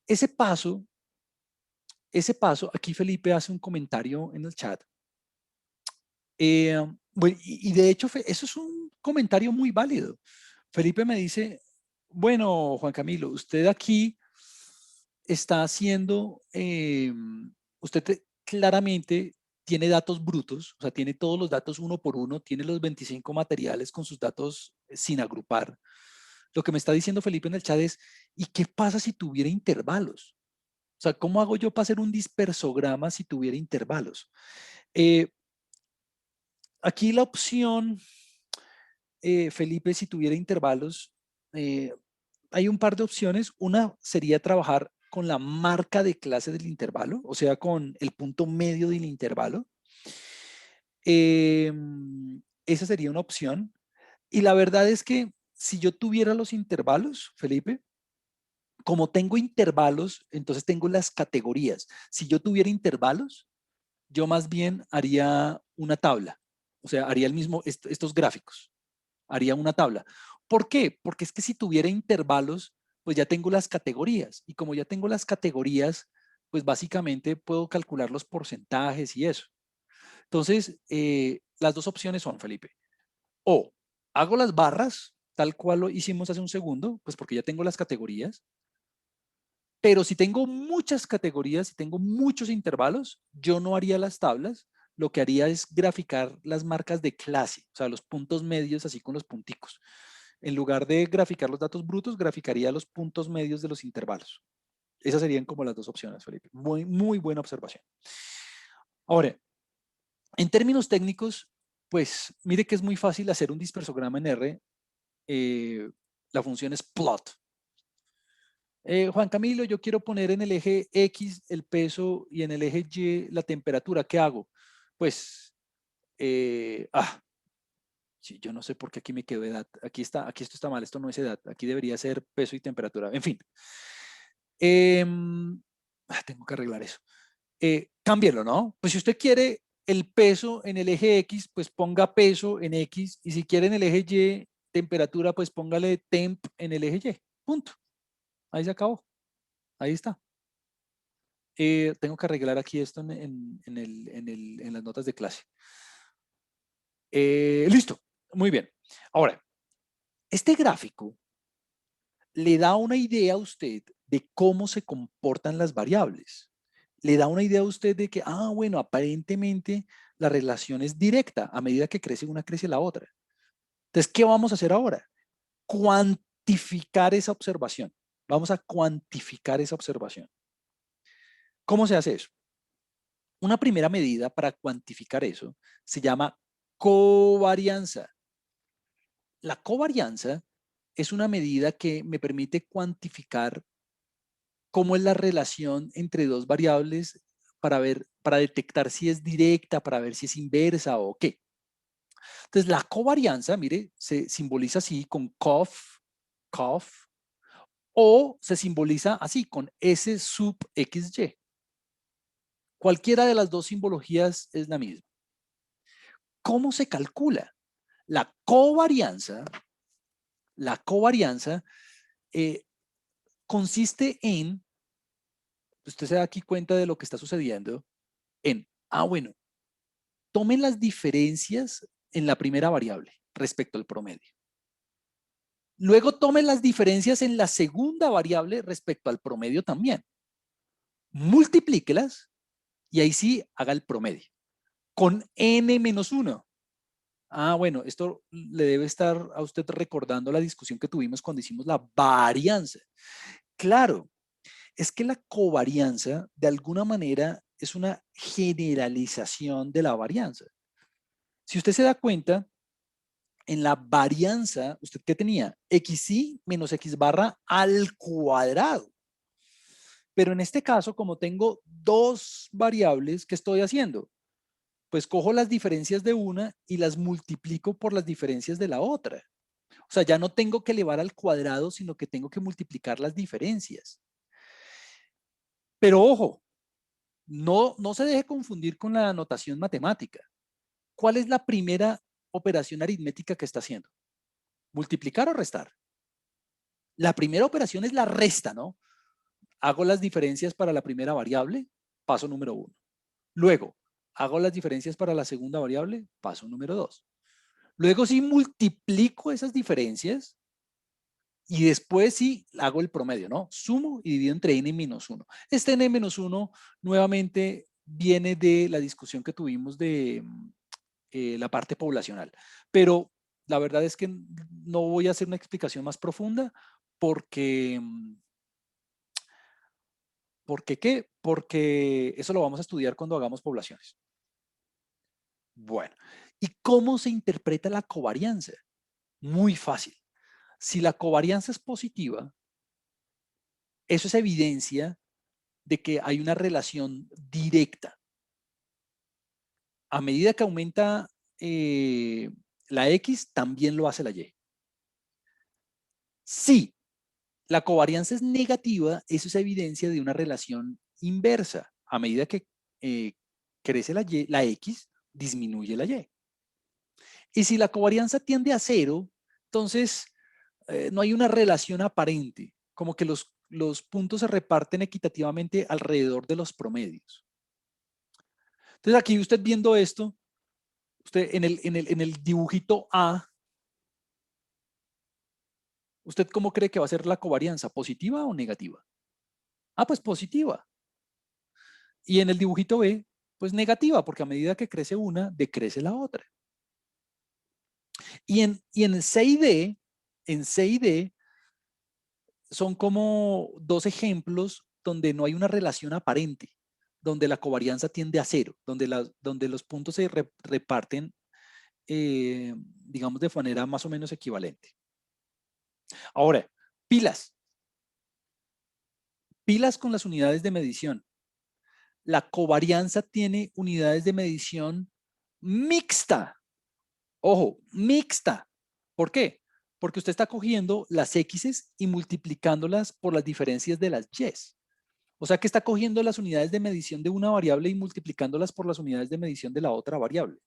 ese paso, aquí Felipe hace un comentario en el chat. Bueno, y de hecho, eso es un comentario muy válido. Felipe me dice, bueno, Juan Camilo, usted aquí está haciendo, usted claramente tiene datos brutos, o sea, tiene todos los datos uno por uno, tiene los 25 materiales con sus datos sin agrupar. Lo que me está diciendo Felipe en el chat es, ¿y qué pasa si tuviera intervalos? O sea, ¿cómo hago yo para hacer un dispersograma si tuviera intervalos? Aquí la opción, Felipe, si tuviera intervalos, hay un par de opciones. Una sería trabajar con la marca de clase del intervalo, o sea, con el punto medio del intervalo. Esa sería una opción. Y la verdad es que si yo tuviera los intervalos, Felipe, como tengo intervalos, entonces tengo las categorías. Si yo tuviera intervalos, yo más bien haría una tabla. O sea, haría el mismo, estos gráficos. Haría una tabla. ¿Por qué? Porque es que si tuviera intervalos, pues ya tengo las categorías. Y como ya tengo las categorías, pues básicamente puedo calcular los porcentajes y eso. Entonces, las dos opciones son, Felipe, o hago las barras, tal cual lo hicimos hace un segundo, pues porque ya tengo las categorías, pero si tengo muchas categorías, y tengo muchos intervalos, yo no haría las tablas, lo que haría es graficar las marcas de clase, o sea, los puntos medios así con los punticos. En lugar de graficar los datos brutos, graficaría los puntos medios de los intervalos. Esas serían como las dos opciones, Felipe. Muy, muy buena observación. Ahora, en términos técnicos, pues mire que es muy fácil hacer un dispersograma en R. La función es plot. Juan Camilo, yo quiero poner en el eje X el peso y en el eje Y la temperatura. ¿Qué hago? Pues, sí, yo no sé por qué aquí me quedó edad. Aquí esto está mal, esto no es edad. Aquí debería ser peso y temperatura. En fin. Tengo que arreglar eso. Cámbielo, ¿no? Pues si usted quiere el peso en el eje X, pues ponga peso en X. Y si quiere en el eje Y temperatura, pues póngale temp en el eje Y. Punto. Ahí se acabó. Ahí está. Tengo que arreglar aquí esto en las notas de clase. Listo. Muy bien. Ahora, este gráfico le da una idea a usted de cómo se comportan las variables. Le da una idea a usted de que, bueno, aparentemente la relación es directa. A medida que crece una, crece la otra. Entonces, ¿qué vamos a hacer ahora? Cuantificar esa observación. Vamos a cuantificar esa observación. ¿Cómo se hace eso? Una primera medida para cuantificar eso se llama covarianza. La covarianza es una medida que me permite cuantificar cómo es la relación entre dos variables para detectar si es directa, para ver si es inversa o qué. Entonces, la covarianza, mire, se simboliza así con COF, o se simboliza así con S sub XY. Cualquiera de las dos simbologías es la misma. ¿Cómo se calcula? La covarianza consiste en, usted se da aquí cuenta de lo que está sucediendo, bueno, tomen las diferencias en la primera variable. respecto al promedio. Luego tome las diferencias en la segunda variable respecto al promedio también. Multiplíquelas y ahí sí haga el promedio. Con n-1. Ah, bueno, esto le debe estar a usted recordando la discusión que tuvimos cuando hicimos la varianza. Claro, es que la covarianza de alguna manera es una generalización de la varianza. Si usted se da cuenta, en la varianza, ¿usted qué tenía? xi menos x barra al cuadrado. Pero en este caso, como tengo dos variables, ¿qué estoy haciendo? Pues cojo las diferencias de una y las multiplico por las diferencias de la otra. O sea, ya no tengo que elevar al cuadrado, sino que tengo que multiplicar las diferencias. Pero ojo, no se deje confundir con la notación matemática. ¿Cuál es la primera operación aritmética que está haciendo? ¿Multiplicar o restar? La primera operación es la resta, ¿no? Hago las diferencias para la primera variable, paso número 1. Luego, hago las diferencias para la segunda variable, paso número 2. Luego sí multiplico esas diferencias y después sí hago el promedio, ¿no? Sumo y divido entre n-1. Este n-1 nuevamente viene de la discusión que tuvimos de la parte poblacional. Pero la verdad es que no voy a hacer una explicación más profunda porque... ¿Por qué qué? Porque eso lo vamos a estudiar cuando hagamos poblaciones. Bueno, ¿y cómo se interpreta la covarianza? Muy fácil. Si la covarianza es positiva, eso es evidencia de que hay una relación directa. A medida que aumenta la X, también lo hace la Y. Si la covarianza es negativa, eso es evidencia de una relación inversa. A medida que crece la X, disminuye la Y. Y si la covarianza tiende a 0, entonces no hay una relación aparente, como que los puntos se reparten equitativamente alrededor de los promedios. Entonces aquí usted viendo esto, usted en el dibujito A, ¿usted cómo cree que va a ser la covarianza? ¿Positiva o negativa? Ah, pues positiva. Y en el dibujito B, pues negativa, porque a medida que crece una, decrece la otra. Y en C y D son como dos ejemplos donde no hay una relación aparente, donde la covarianza tiende a 0, donde los puntos se reparten, digamos, de manera más o menos equivalente. Ahora, pilas. Pilas con las unidades de medición. La covarianza tiene unidades de medición mixta. Ojo, mixta. ¿Por qué? Porque usted está cogiendo las X's y multiplicándolas por las diferencias de las Y's. O sea que está cogiendo las unidades de medición de una variable y multiplicándolas por las unidades de medición de la otra variable.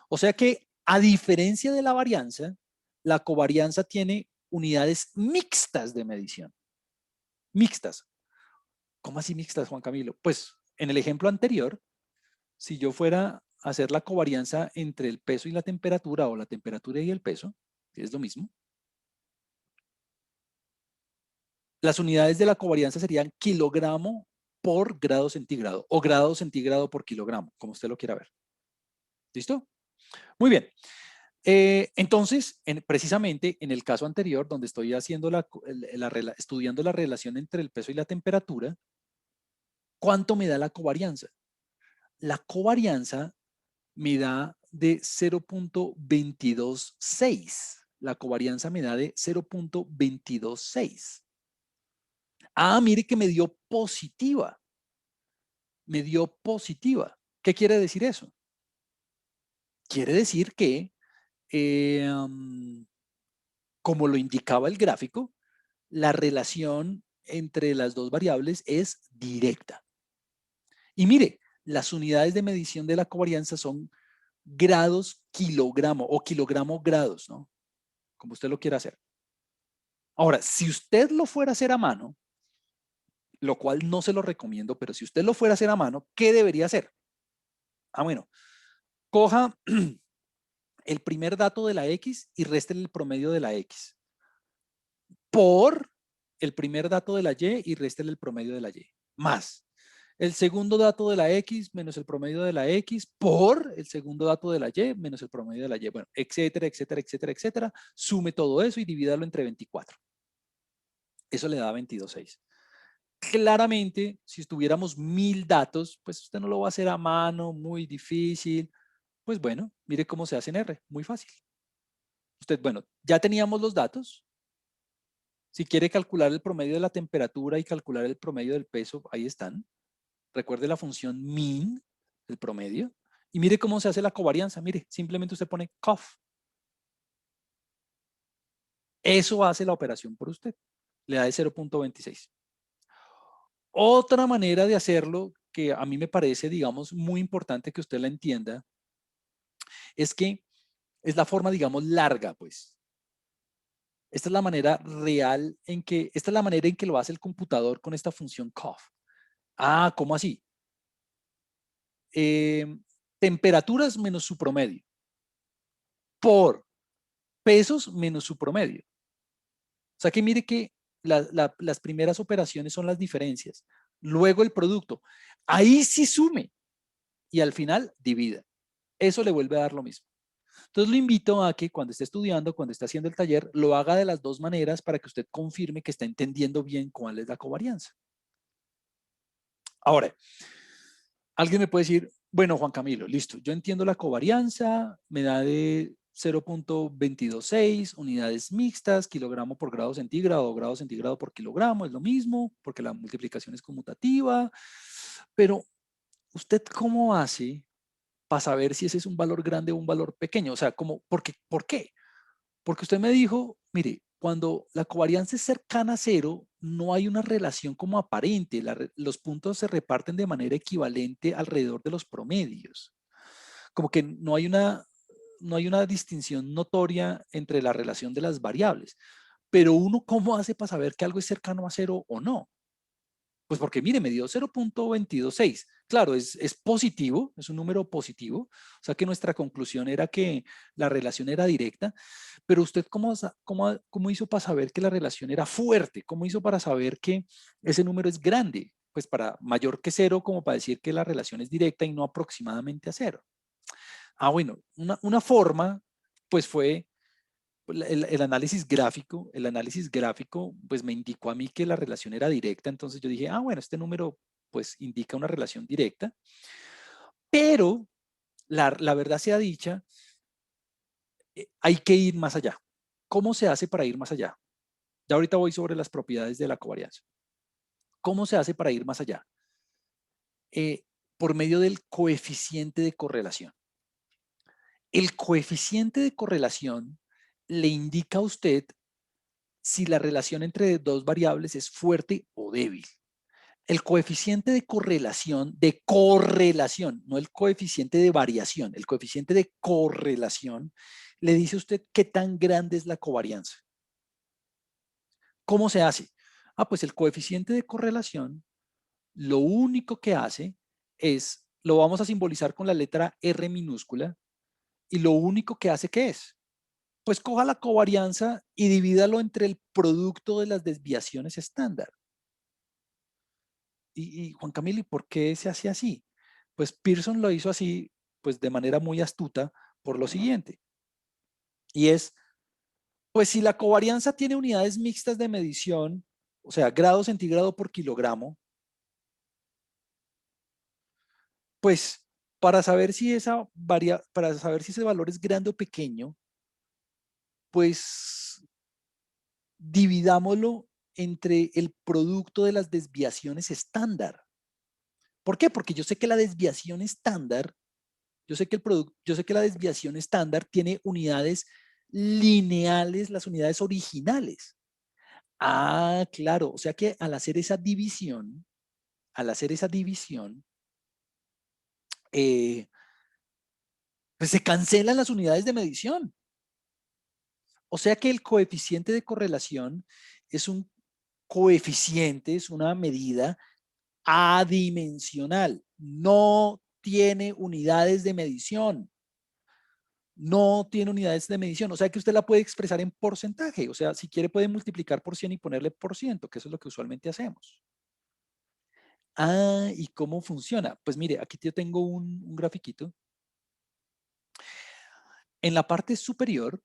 O sea que, a diferencia de la varianza, la covarianza tiene unidades mixtas de medición. Mixtas. ¿Cómo así mixtas, Juan Camilo? Pues en el ejemplo anterior, si yo fuera a hacer la covarianza entre el peso y la temperatura o la temperatura y el peso, que es lo mismo, las unidades de la covarianza serían kilogramo por grado centígrado o grado centígrado por kilogramo, como usted lo quiera ver. ¿Listo? Muy bien. Entonces, precisamente en el caso anterior, donde estoy haciendo estudiando la relación entre el peso y la temperatura, ¿cuánto me da la covarianza? La covarianza me da de 0.226. La covarianza me da de 0.226. Ah, mire que me dio positiva. Me dio positiva. ¿Qué quiere decir eso? Quiere decir que, como lo indicaba el gráfico, la relación entre las dos variables es directa. Y mire, las unidades de medición de la covarianza son grados kilogramo o kilogramo grados, ¿no? Como usted lo quiera hacer. Ahora, si usted lo fuera a hacer a mano, lo cual no se lo recomiendo, pero si usted lo fuera a hacer a mano, ¿qué debería hacer? Ah, bueno, coja el primer dato de la X y réstele el promedio de la X por el primer dato de la Y y réstele el promedio de la Y, más el segundo dato de la X menos el promedio de la X por el segundo dato de la Y menos el promedio de la Y. Bueno, etcétera, etcétera, etcétera, etcétera. Sume todo eso y divídalo entre 24. Eso le da 22.6. Claramente, si tuviéramos 1000 datos, pues usted no lo va a hacer a mano, muy difícil. Pues bueno, mire cómo se hace en R, muy fácil. Usted, bueno, ya teníamos los datos. Si quiere calcular el promedio de la temperatura y calcular el promedio del peso, ahí están. Recuerde la función min, el promedio. Y mire cómo se hace la covarianza. Mire, simplemente usted pone COF. Eso hace la operación por usted. Le da de 0.26. Otra manera de hacerlo que a mí me parece, digamos, muy importante que usted la entienda, es que es la forma, digamos, larga, pues. Esta es la manera real en que, esta es la manera en que lo hace el computador con esta función COF. Ah, ¿cómo así? Temperaturas menos su promedio por pesos menos su promedio. O sea que mire que las primeras operaciones son las diferencias. Luego el producto. Ahí sí sume. Y al final divida. Eso le vuelve a dar lo mismo. Entonces lo invito a que cuando esté estudiando, cuando esté haciendo el taller, lo haga de las dos maneras para que usted confirme que está entendiendo bien cuál es la covarianza. Ahora, alguien me puede decir, bueno, Juan Camilo, listo, yo entiendo la covarianza, me da de 0.226 unidades mixtas, kilogramo por grado centígrado o grado centígrado por kilogramo, es lo mismo, porque la multiplicación es conmutativa, pero ¿usted cómo hace para saber si ese es un valor grande o un valor pequeño? O sea, ¿por qué? Porque usted me dijo, mire, cuando la covarianza es cercana a cero, no hay una relación como aparente. Los puntos se reparten de manera equivalente alrededor de los promedios. Como que no hay una distinción notoria entre la relación de las variables. Pero uno, ¿cómo hace para saber que algo es cercano a cero o no? Pues porque mire, me dio 0.226. Claro, es positivo, es un número positivo. O sea que nuestra conclusión era que la relación era directa. Pero usted, ¿cómo hizo para saber que la relación era fuerte? ¿Cómo hizo para saber que ese número es grande? Pues para mayor que cero, como para decir que la relación es directa y no aproximadamente a cero. Ah, bueno, una forma, pues fue el análisis gráfico. El análisis gráfico, pues me indicó a mí que la relación era directa. Entonces yo dije, ah, bueno, este número, pues indica una relación directa. Pero la verdad sea dicha, hay que ir más allá. ¿Cómo se hace para ir más allá? Ya ahorita voy sobre las propiedades de la covarianza. ¿Cómo se hace para ir más allá? Por medio del coeficiente de correlación. El coeficiente de correlación le indica a usted si la relación entre dos variables es fuerte o débil. El coeficiente de correlación, no el coeficiente de variación, el coeficiente de correlación le dice a usted qué tan grande es la covarianza. ¿Cómo se hace? Ah, pues el coeficiente de correlación lo único que hace es, lo vamos a simbolizar con la letra R minúscula, y lo único que hace, ¿qué es? Pues coja la covarianza y divídalo entre el producto de las desviaciones estándar. Y Juan Camilo, ¿y por qué se hace así? Pues Pearson lo hizo así, pues de manera muy astuta, por lo siguiente. Y es, pues si la covarianza tiene unidades mixtas de medición, o sea, grado centígrado por kilogramo, pues para saber si para saber si ese valor es grande o pequeño, pues dividámoslo entre el producto de las desviaciones estándar. ¿Por qué? Porque yo sé que la desviación estándar, yo sé que la desviación estándar tiene unidades lineales, las unidades originales. Ah, claro, o sea que al hacer esa división, eh, pues se cancelan las unidades de medición. O sea que el coeficiente de correlación es un coeficiente, es una medida adimensional, no tiene unidades de medición. no tiene unidades de medición, o sea que usted la puede expresar en porcentaje, o sea, si quiere puede multiplicar por 100 y ponerle por ciento, que eso es lo que usualmente hacemos. Ah, ¿y cómo funciona? Pues mire, aquí yo tengo un grafiquito. En la parte superior,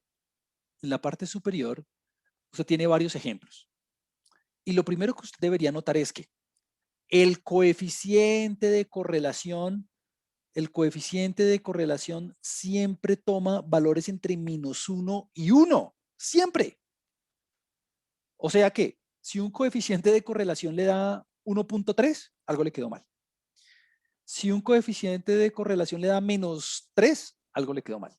usted tiene varios ejemplos. Y lo primero que usted debería notar es que el coeficiente de correlación siempre toma valores entre -1 y 1, siempre. O sea que si un coeficiente de correlación le da 1.3, algo le quedó mal. Si un coeficiente de correlación le da -3, algo le quedó mal.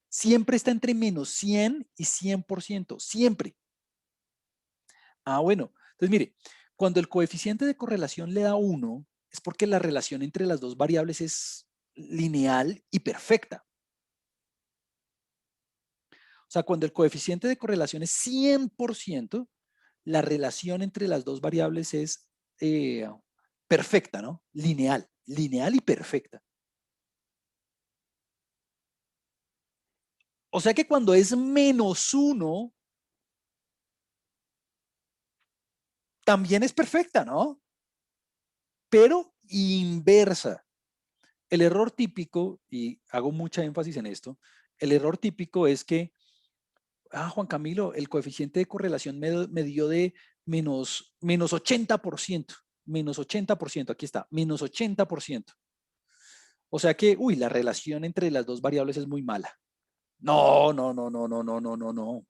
Siempre está entre -100 y 100%, siempre. Ah, bueno. Entonces, mire, cuando el coeficiente de correlación le da 1, es porque la relación entre las dos variables es lineal y perfecta. O sea, cuando el coeficiente de correlación es 100%, la relación entre las dos variables es perfecta, ¿no? Lineal y perfecta. O sea que cuando es -1, también es perfecta, ¿no? Pero inversa. El error típico, y hago mucha énfasis en esto, el error típico es que, Juan Camilo, el coeficiente de correlación me dio de menos 80%, aquí está, -80%. O sea que, uy, la relación entre las dos variables es muy mala. No, no, no, no, no, no, no, no, no.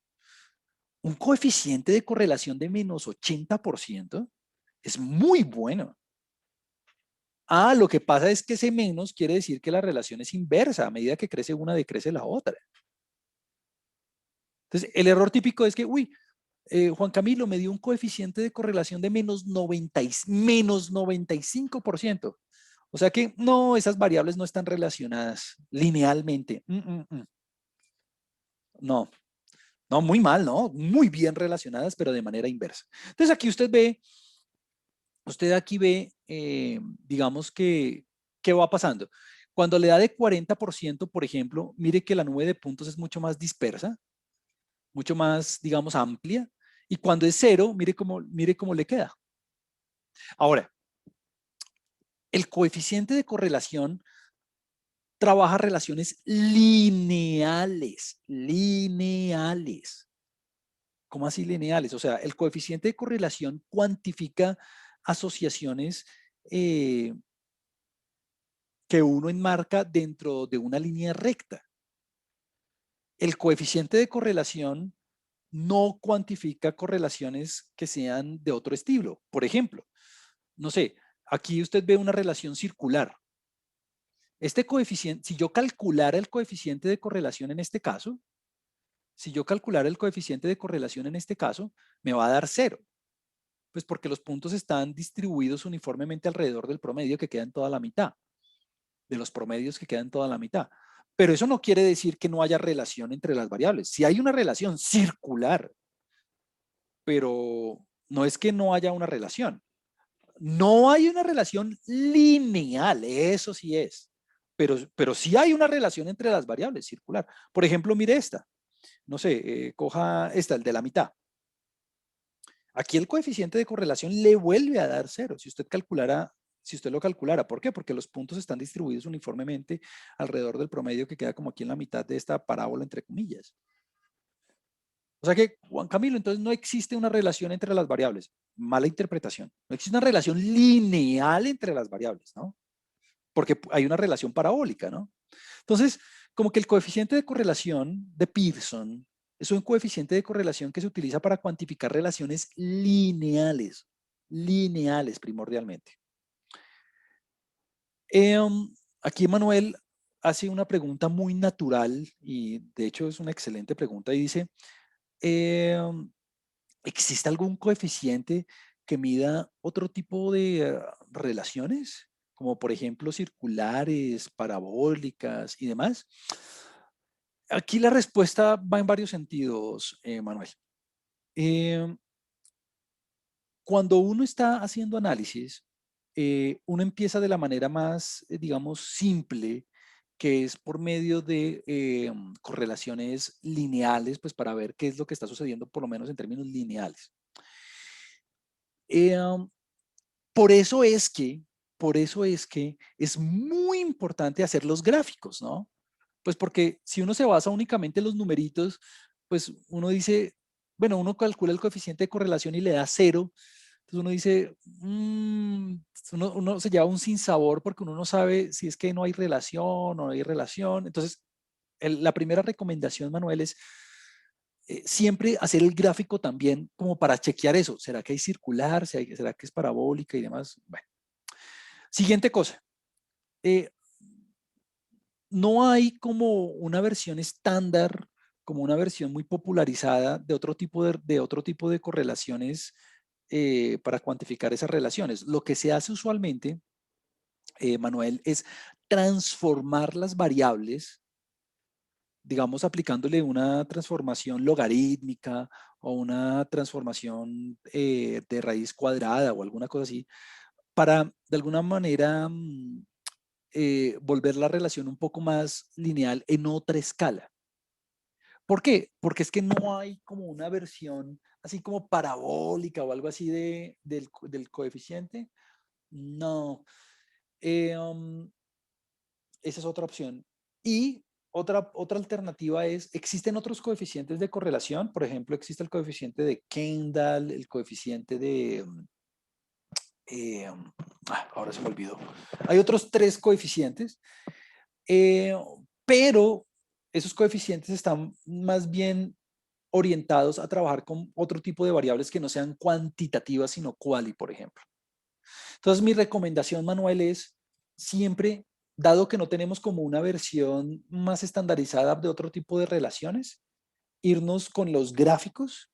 Un coeficiente de correlación de -80% es muy bueno. Lo que pasa es que ese menos quiere decir que la relación es inversa. A medida que crece una, decrece la otra. Entonces, el error típico es que, uy, Juan Camilo me dio un coeficiente de correlación de menos 95%. O sea que, no, esas variables no están relacionadas linealmente. No, no, muy mal, ¿no? Muy bien relacionadas, pero de manera inversa. Entonces, aquí usted aquí ve, digamos que, ¿qué va pasando? Cuando le da de 40%, por ejemplo, mire que la nube de puntos es mucho más dispersa, mucho más, digamos, amplia. Y cuando es 0, mire cómo le queda. Ahora, el coeficiente de correlación trabaja relaciones lineales. ¿Cómo así lineales? O sea, el coeficiente de correlación cuantifica asociaciones que uno enmarca dentro de una línea recta. El coeficiente de correlación no cuantifica correlaciones que sean de otro estilo. Por ejemplo, no sé, aquí usted ve una relación circular. Este coeficiente, si yo calculara el coeficiente de correlación en este caso, me va a dar 0. Pues porque los puntos están distribuidos uniformemente alrededor del promedio que queda en toda la mitad, de los promedios que quedan en toda la mitad. Pero eso no quiere decir que no haya relación entre las variables. Sí hay una relación circular, pero no es que no haya una relación. No hay una relación lineal, eso sí es. Pero sí hay una relación entre las variables circular. Por ejemplo, mire esta. No sé, coja esta, el de la mitad. Aquí el coeficiente de correlación le vuelve a dar 0. Si usted lo calculara, ¿por qué? Porque los puntos están distribuidos uniformemente alrededor del promedio que queda como aquí en la mitad de esta parábola, entre comillas. O sea que, Juan Camilo, entonces no existe una relación entre las variables. Mala interpretación. No existe una relación lineal entre las variables, ¿no? Porque hay una relación parabólica, ¿no? Entonces, como que el coeficiente de correlación de Pearson es un coeficiente de correlación que se utiliza para cuantificar relaciones lineales primordialmente. Aquí Manuel hace una pregunta muy natural y de hecho es una excelente pregunta y dice, ¿existe algún coeficiente que mida otro tipo de relaciones? Como por ejemplo circulares, parabólicas y demás. Aquí la respuesta va en varios sentidos, Manuel. Eh, Cuando uno está haciendo análisis, uno empieza de la manera más, digamos, simple que es por medio de correlaciones lineales, pues para ver qué es lo que está sucediendo, por lo menos en términos lineales. Por eso es que es muy importante hacer los gráficos, ¿no? Pues porque si uno se basa únicamente en los numeritos, pues uno dice, bueno, uno calcula el coeficiente de correlación y le da 0. Entonces uno dice, uno se lleva un sinsabor porque uno no sabe si es que no hay relación o no hay relación. Entonces, la primera recomendación, Manuel, es siempre hacer el gráfico también como para chequear eso. ¿Será que hay circular? ¿Será que es parabólica y demás? Bueno. Siguiente cosa. No hay como una versión estándar, como una versión muy popularizada de otro tipo de correlaciones para cuantificar esas relaciones. Lo que se hace usualmente, Manuel, es transformar las variables, digamos, aplicándole una transformación logarítmica o una transformación de raíz cuadrada o alguna cosa así, para de alguna manera volver la relación un poco más lineal en otra escala. ¿Por qué? Porque es que no hay como una versión así como parabólica o algo así del coeficiente. No. Esa es otra opción. Y otra alternativa es, existen otros coeficientes de correlación. Por ejemplo, existe el coeficiente de Kendall, el coeficiente de... eh, ahora se me olvidó. Hay otros 3 coeficientes, pero esos coeficientes están más bien orientados a trabajar con otro tipo de variables que no sean cuantitativas, sino quali, por ejemplo. Entonces, mi recomendación, Manuel, es siempre, dado que no tenemos como una versión más estandarizada de otro tipo de relaciones, irnos con los gráficos.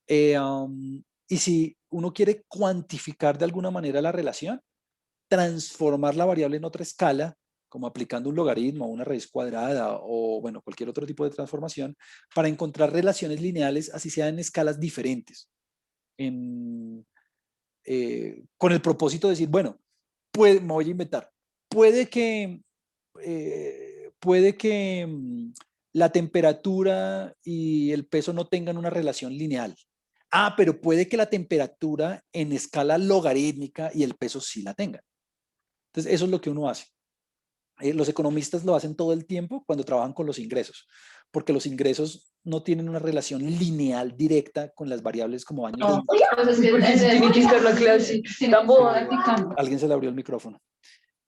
Y si uno quiere cuantificar de alguna manera la relación, transformar la variable en otra escala, como aplicando un logaritmo, una raíz cuadrada o, bueno, cualquier otro tipo de transformación, para encontrar relaciones lineales, así sean en escalas diferentes. Con el propósito de decir, bueno, me voy a inventar, puede que, la temperatura y el peso no tengan una relación lineal. Pero puede que la temperatura en escala logarítmica y el peso sí la tengan. Entonces, eso es lo que uno hace. Los economistas lo hacen todo el tiempo cuando trabajan con los ingresos, porque los ingresos no tienen una relación lineal directa con las variables como años de... Alguien se le abrió el micrófono.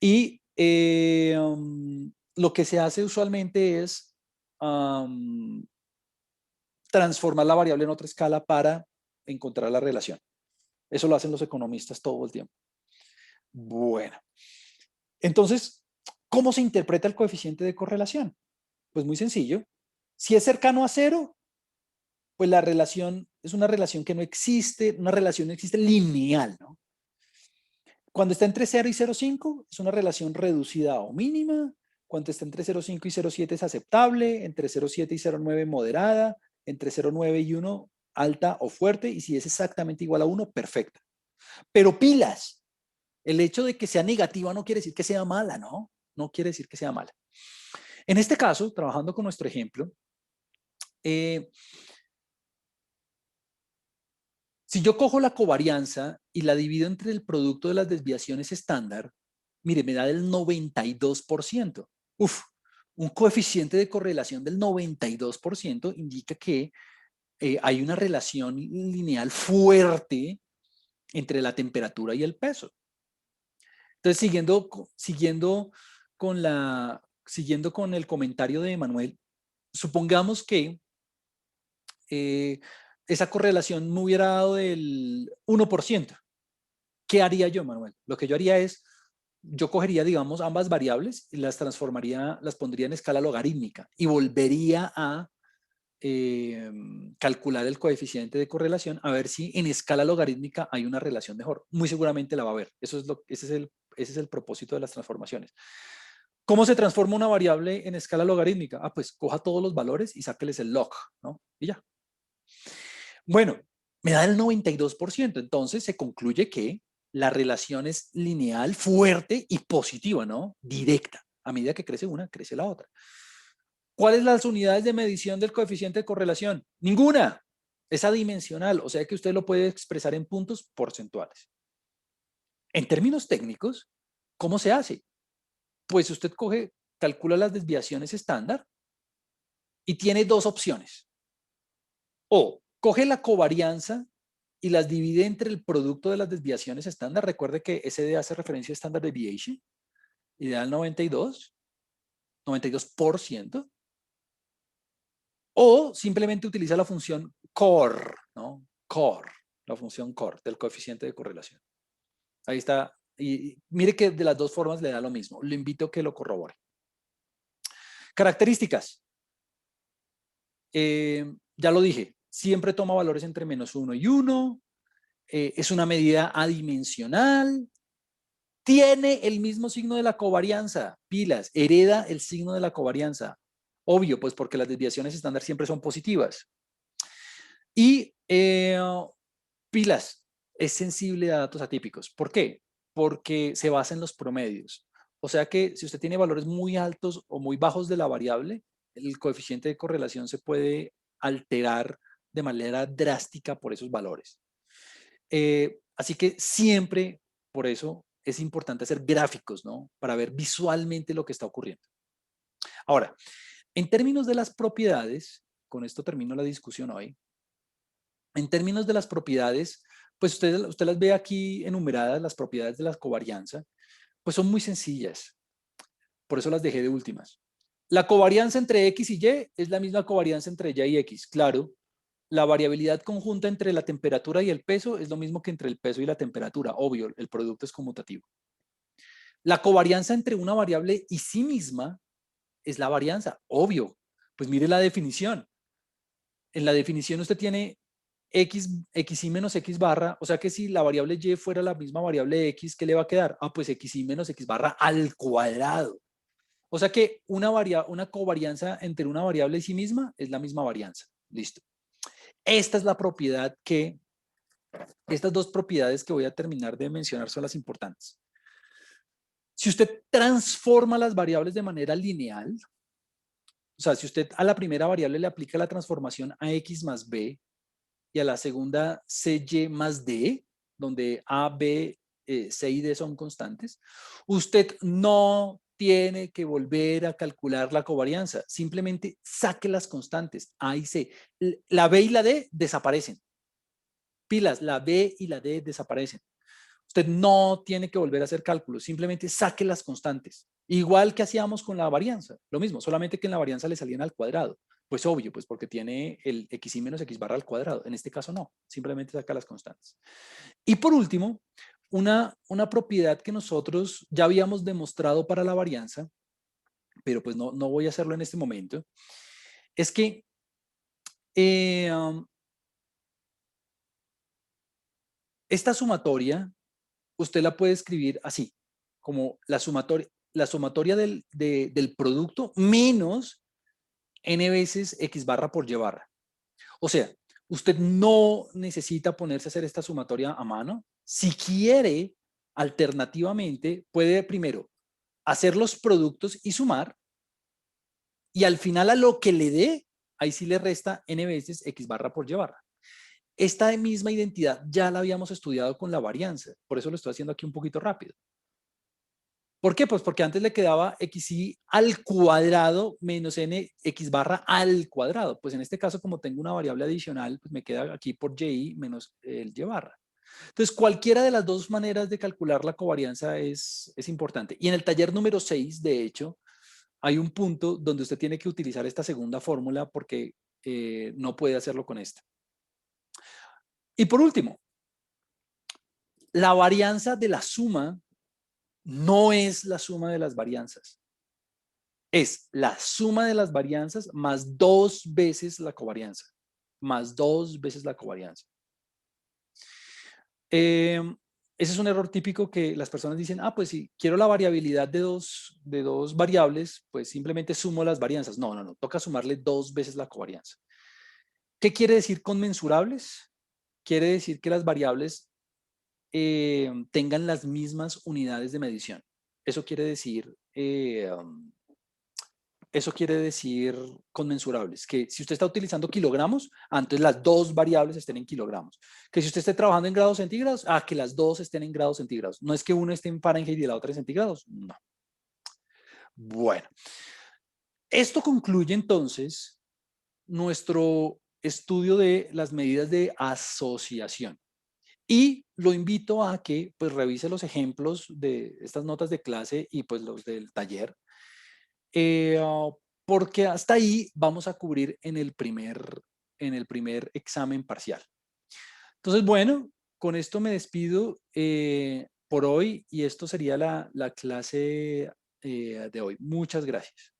Y lo que se hace usualmente es transformar la variable en otra escala para encontrar la relación. Eso lo hacen los economistas todo el tiempo. Bueno, entonces, ¿cómo se interpreta el coeficiente de correlación? Pues muy sencillo. Si es cercano a 0, pues la relación es una relación que no existe, una relación no existe lineal, ¿no? Cuando está entre 0 y 0,5 es una relación reducida o mínima. Cuando está entre 0,5 y 0,7 es aceptable. Entre 0,7 y 0,9 moderada. Entre 0,9 y 1 alta o fuerte. Y si es exactamente igual a 1, perfecta. Pero pilas, el hecho de que sea negativa no quiere decir que sea mala, ¿no? No quiere decir que sea mala. En este caso, trabajando con nuestro ejemplo, si yo cojo la covarianza y la divido entre el producto de las desviaciones estándar, mire, me da del 92%. Uf, un coeficiente de correlación del 92% indica que hay una relación lineal fuerte entre la temperatura y el peso. Entonces, siguiendo con el comentario de Manuel, supongamos que esa correlación me hubiera dado del 1%. ¿Qué haría yo, Manuel? Lo que yo haría es, yo cogería, digamos, ambas variables y las transformaría, las pondría en escala logarítmica y volvería a calcular el coeficiente de correlación a ver si en escala logarítmica hay una relación mejor. Muy seguramente la va a haber. Ese es el propósito de las transformaciones. ¿Cómo se transforma una variable en escala logarítmica? Pues coja todos los valores y sáqueles el log, ¿no? Y ya. Bueno, me da el 92%. Entonces se concluye que la relación es lineal, fuerte y positiva, ¿no? Directa. A medida que crece una, crece la otra. ¿Cuáles las unidades de medición del coeficiente de correlación? Ninguna. Es adimensional, o sea que usted lo puede expresar en puntos porcentuales. En términos técnicos, ¿cómo se hace? Pues usted calcula las desviaciones estándar y tiene dos opciones. O coge la covarianza y las divide entre el producto de las desviaciones estándar. Recuerde que SD hace referencia a Standard Deviation, ideal 92%. O simplemente utiliza la función CORE, ¿no? CORE, la función CORE del coeficiente de correlación. Ahí está. Y mire que de las dos formas le da lo mismo. Le invito a que lo corrobore. Características. Ya lo dije, siempre toma valores entre -1 y 1. Es una medida adimensional. Tiene el mismo signo de la covarianza. Pilas, hereda el signo de la covarianza. Obvio, pues porque las desviaciones estándar siempre son positivas. Y pilas, es sensible a datos atípicos. ¿Por qué? Porque se basa en los promedios. O sea que si usted tiene valores muy altos o muy bajos de la variable, el coeficiente de correlación se puede alterar de manera drástica por esos valores. Así que siempre, por eso, es importante hacer gráficos, ¿no? Para ver visualmente lo que está ocurriendo. Ahora, en términos de las propiedades, con esto termino la discusión hoy. En términos de las propiedades, pues usted las ve aquí enumeradas, las propiedades de la covarianza, pues son muy sencillas. Por eso las dejé de últimas. La covarianza entre X y Y es la misma covarianza entre Y y X, claro. La variabilidad conjunta entre la temperatura y el peso es lo mismo que entre el peso y la temperatura, obvio, el producto es conmutativo. La covarianza entre una variable y sí misma es la varianza, obvio. Pues mire la definición. En la definición usted tiene xy menos x barra, o sea que si la variable y fuera la misma variable x, ¿qué le va a quedar? Ah, pues xy menos x barra al cuadrado. O sea que una covarianza entre una variable y sí misma es la misma varianza. Listo. Esta es la propiedad estas dos propiedades que voy a terminar de mencionar son las importantes. Si usted transforma las variables de manera lineal, o sea, si usted a la primera variable le aplica la transformación a x más b y a la segunda cy más d, donde a, b, c y d son constantes, usted no tiene que volver a calcular la covarianza. Simplemente saque las constantes a y c. La b y la d desaparecen. Pilas, la b y la d desaparecen. Usted no tiene que volver a hacer cálculos, simplemente saque las constantes. Igual que hacíamos con la varianza, lo mismo, solamente que en la varianza le salían al cuadrado. Pues obvio, pues porque tiene el xy menos x barra al cuadrado. En este caso no, simplemente saca las constantes. Y por último, una propiedad que nosotros ya habíamos demostrado para la varianza, pero pues no voy a hacerlo en este momento, es que esta sumatoria usted la puede escribir así, como la sumatoria del producto menos n veces x barra por y barra. O sea, usted no necesita ponerse a hacer esta sumatoria a mano. Si quiere, alternativamente, puede primero hacer los productos y sumar, y al final a lo que le dé, ahí sí le resta n veces x barra por y barra. Esta misma identidad ya la habíamos estudiado con la varianza, por eso lo estoy haciendo aquí un poquito rápido. ¿Por qué? Pues porque antes le quedaba xy al cuadrado menos n x barra al cuadrado. Pues en este caso, como tengo una variable adicional, pues me queda aquí por y menos el y barra. Entonces, cualquiera de las dos maneras de calcular la covarianza es importante. Y en el taller número 6, de hecho, hay un punto donde usted tiene que utilizar esta segunda fórmula porque no puede hacerlo con esta. Y por último, la varianza de la suma no es la suma de las varianzas. Es la suma de las varianzas más 2 veces la covarianza. Más 2 veces la covarianza. Ese es un error típico que las personas dicen, ah, pues si quiero la variabilidad de dos variables, pues simplemente sumo las varianzas. No, toca sumarle 2 veces la covarianza. ¿Qué quiere decir conmensurables? Quiere decir que las variables tengan las mismas unidades de medición. Eso quiere decir, conmensurables, que si usted está utilizando kilogramos, entonces las dos variables estén en kilogramos. Que si usted esté trabajando en grados centígrados, que las dos estén en grados centígrados. No es que uno esté en Fahrenheit y la otra en centígrados, no. Bueno, esto concluye entonces nuestro estudio de las medidas de asociación. Y lo invito a que pues revise los ejemplos de estas notas de clase y pues los del taller, porque hasta ahí vamos a cubrir en el primer examen parcial. Entonces, bueno, con esto me despido por hoy y esto sería la clase de hoy. Muchas gracias.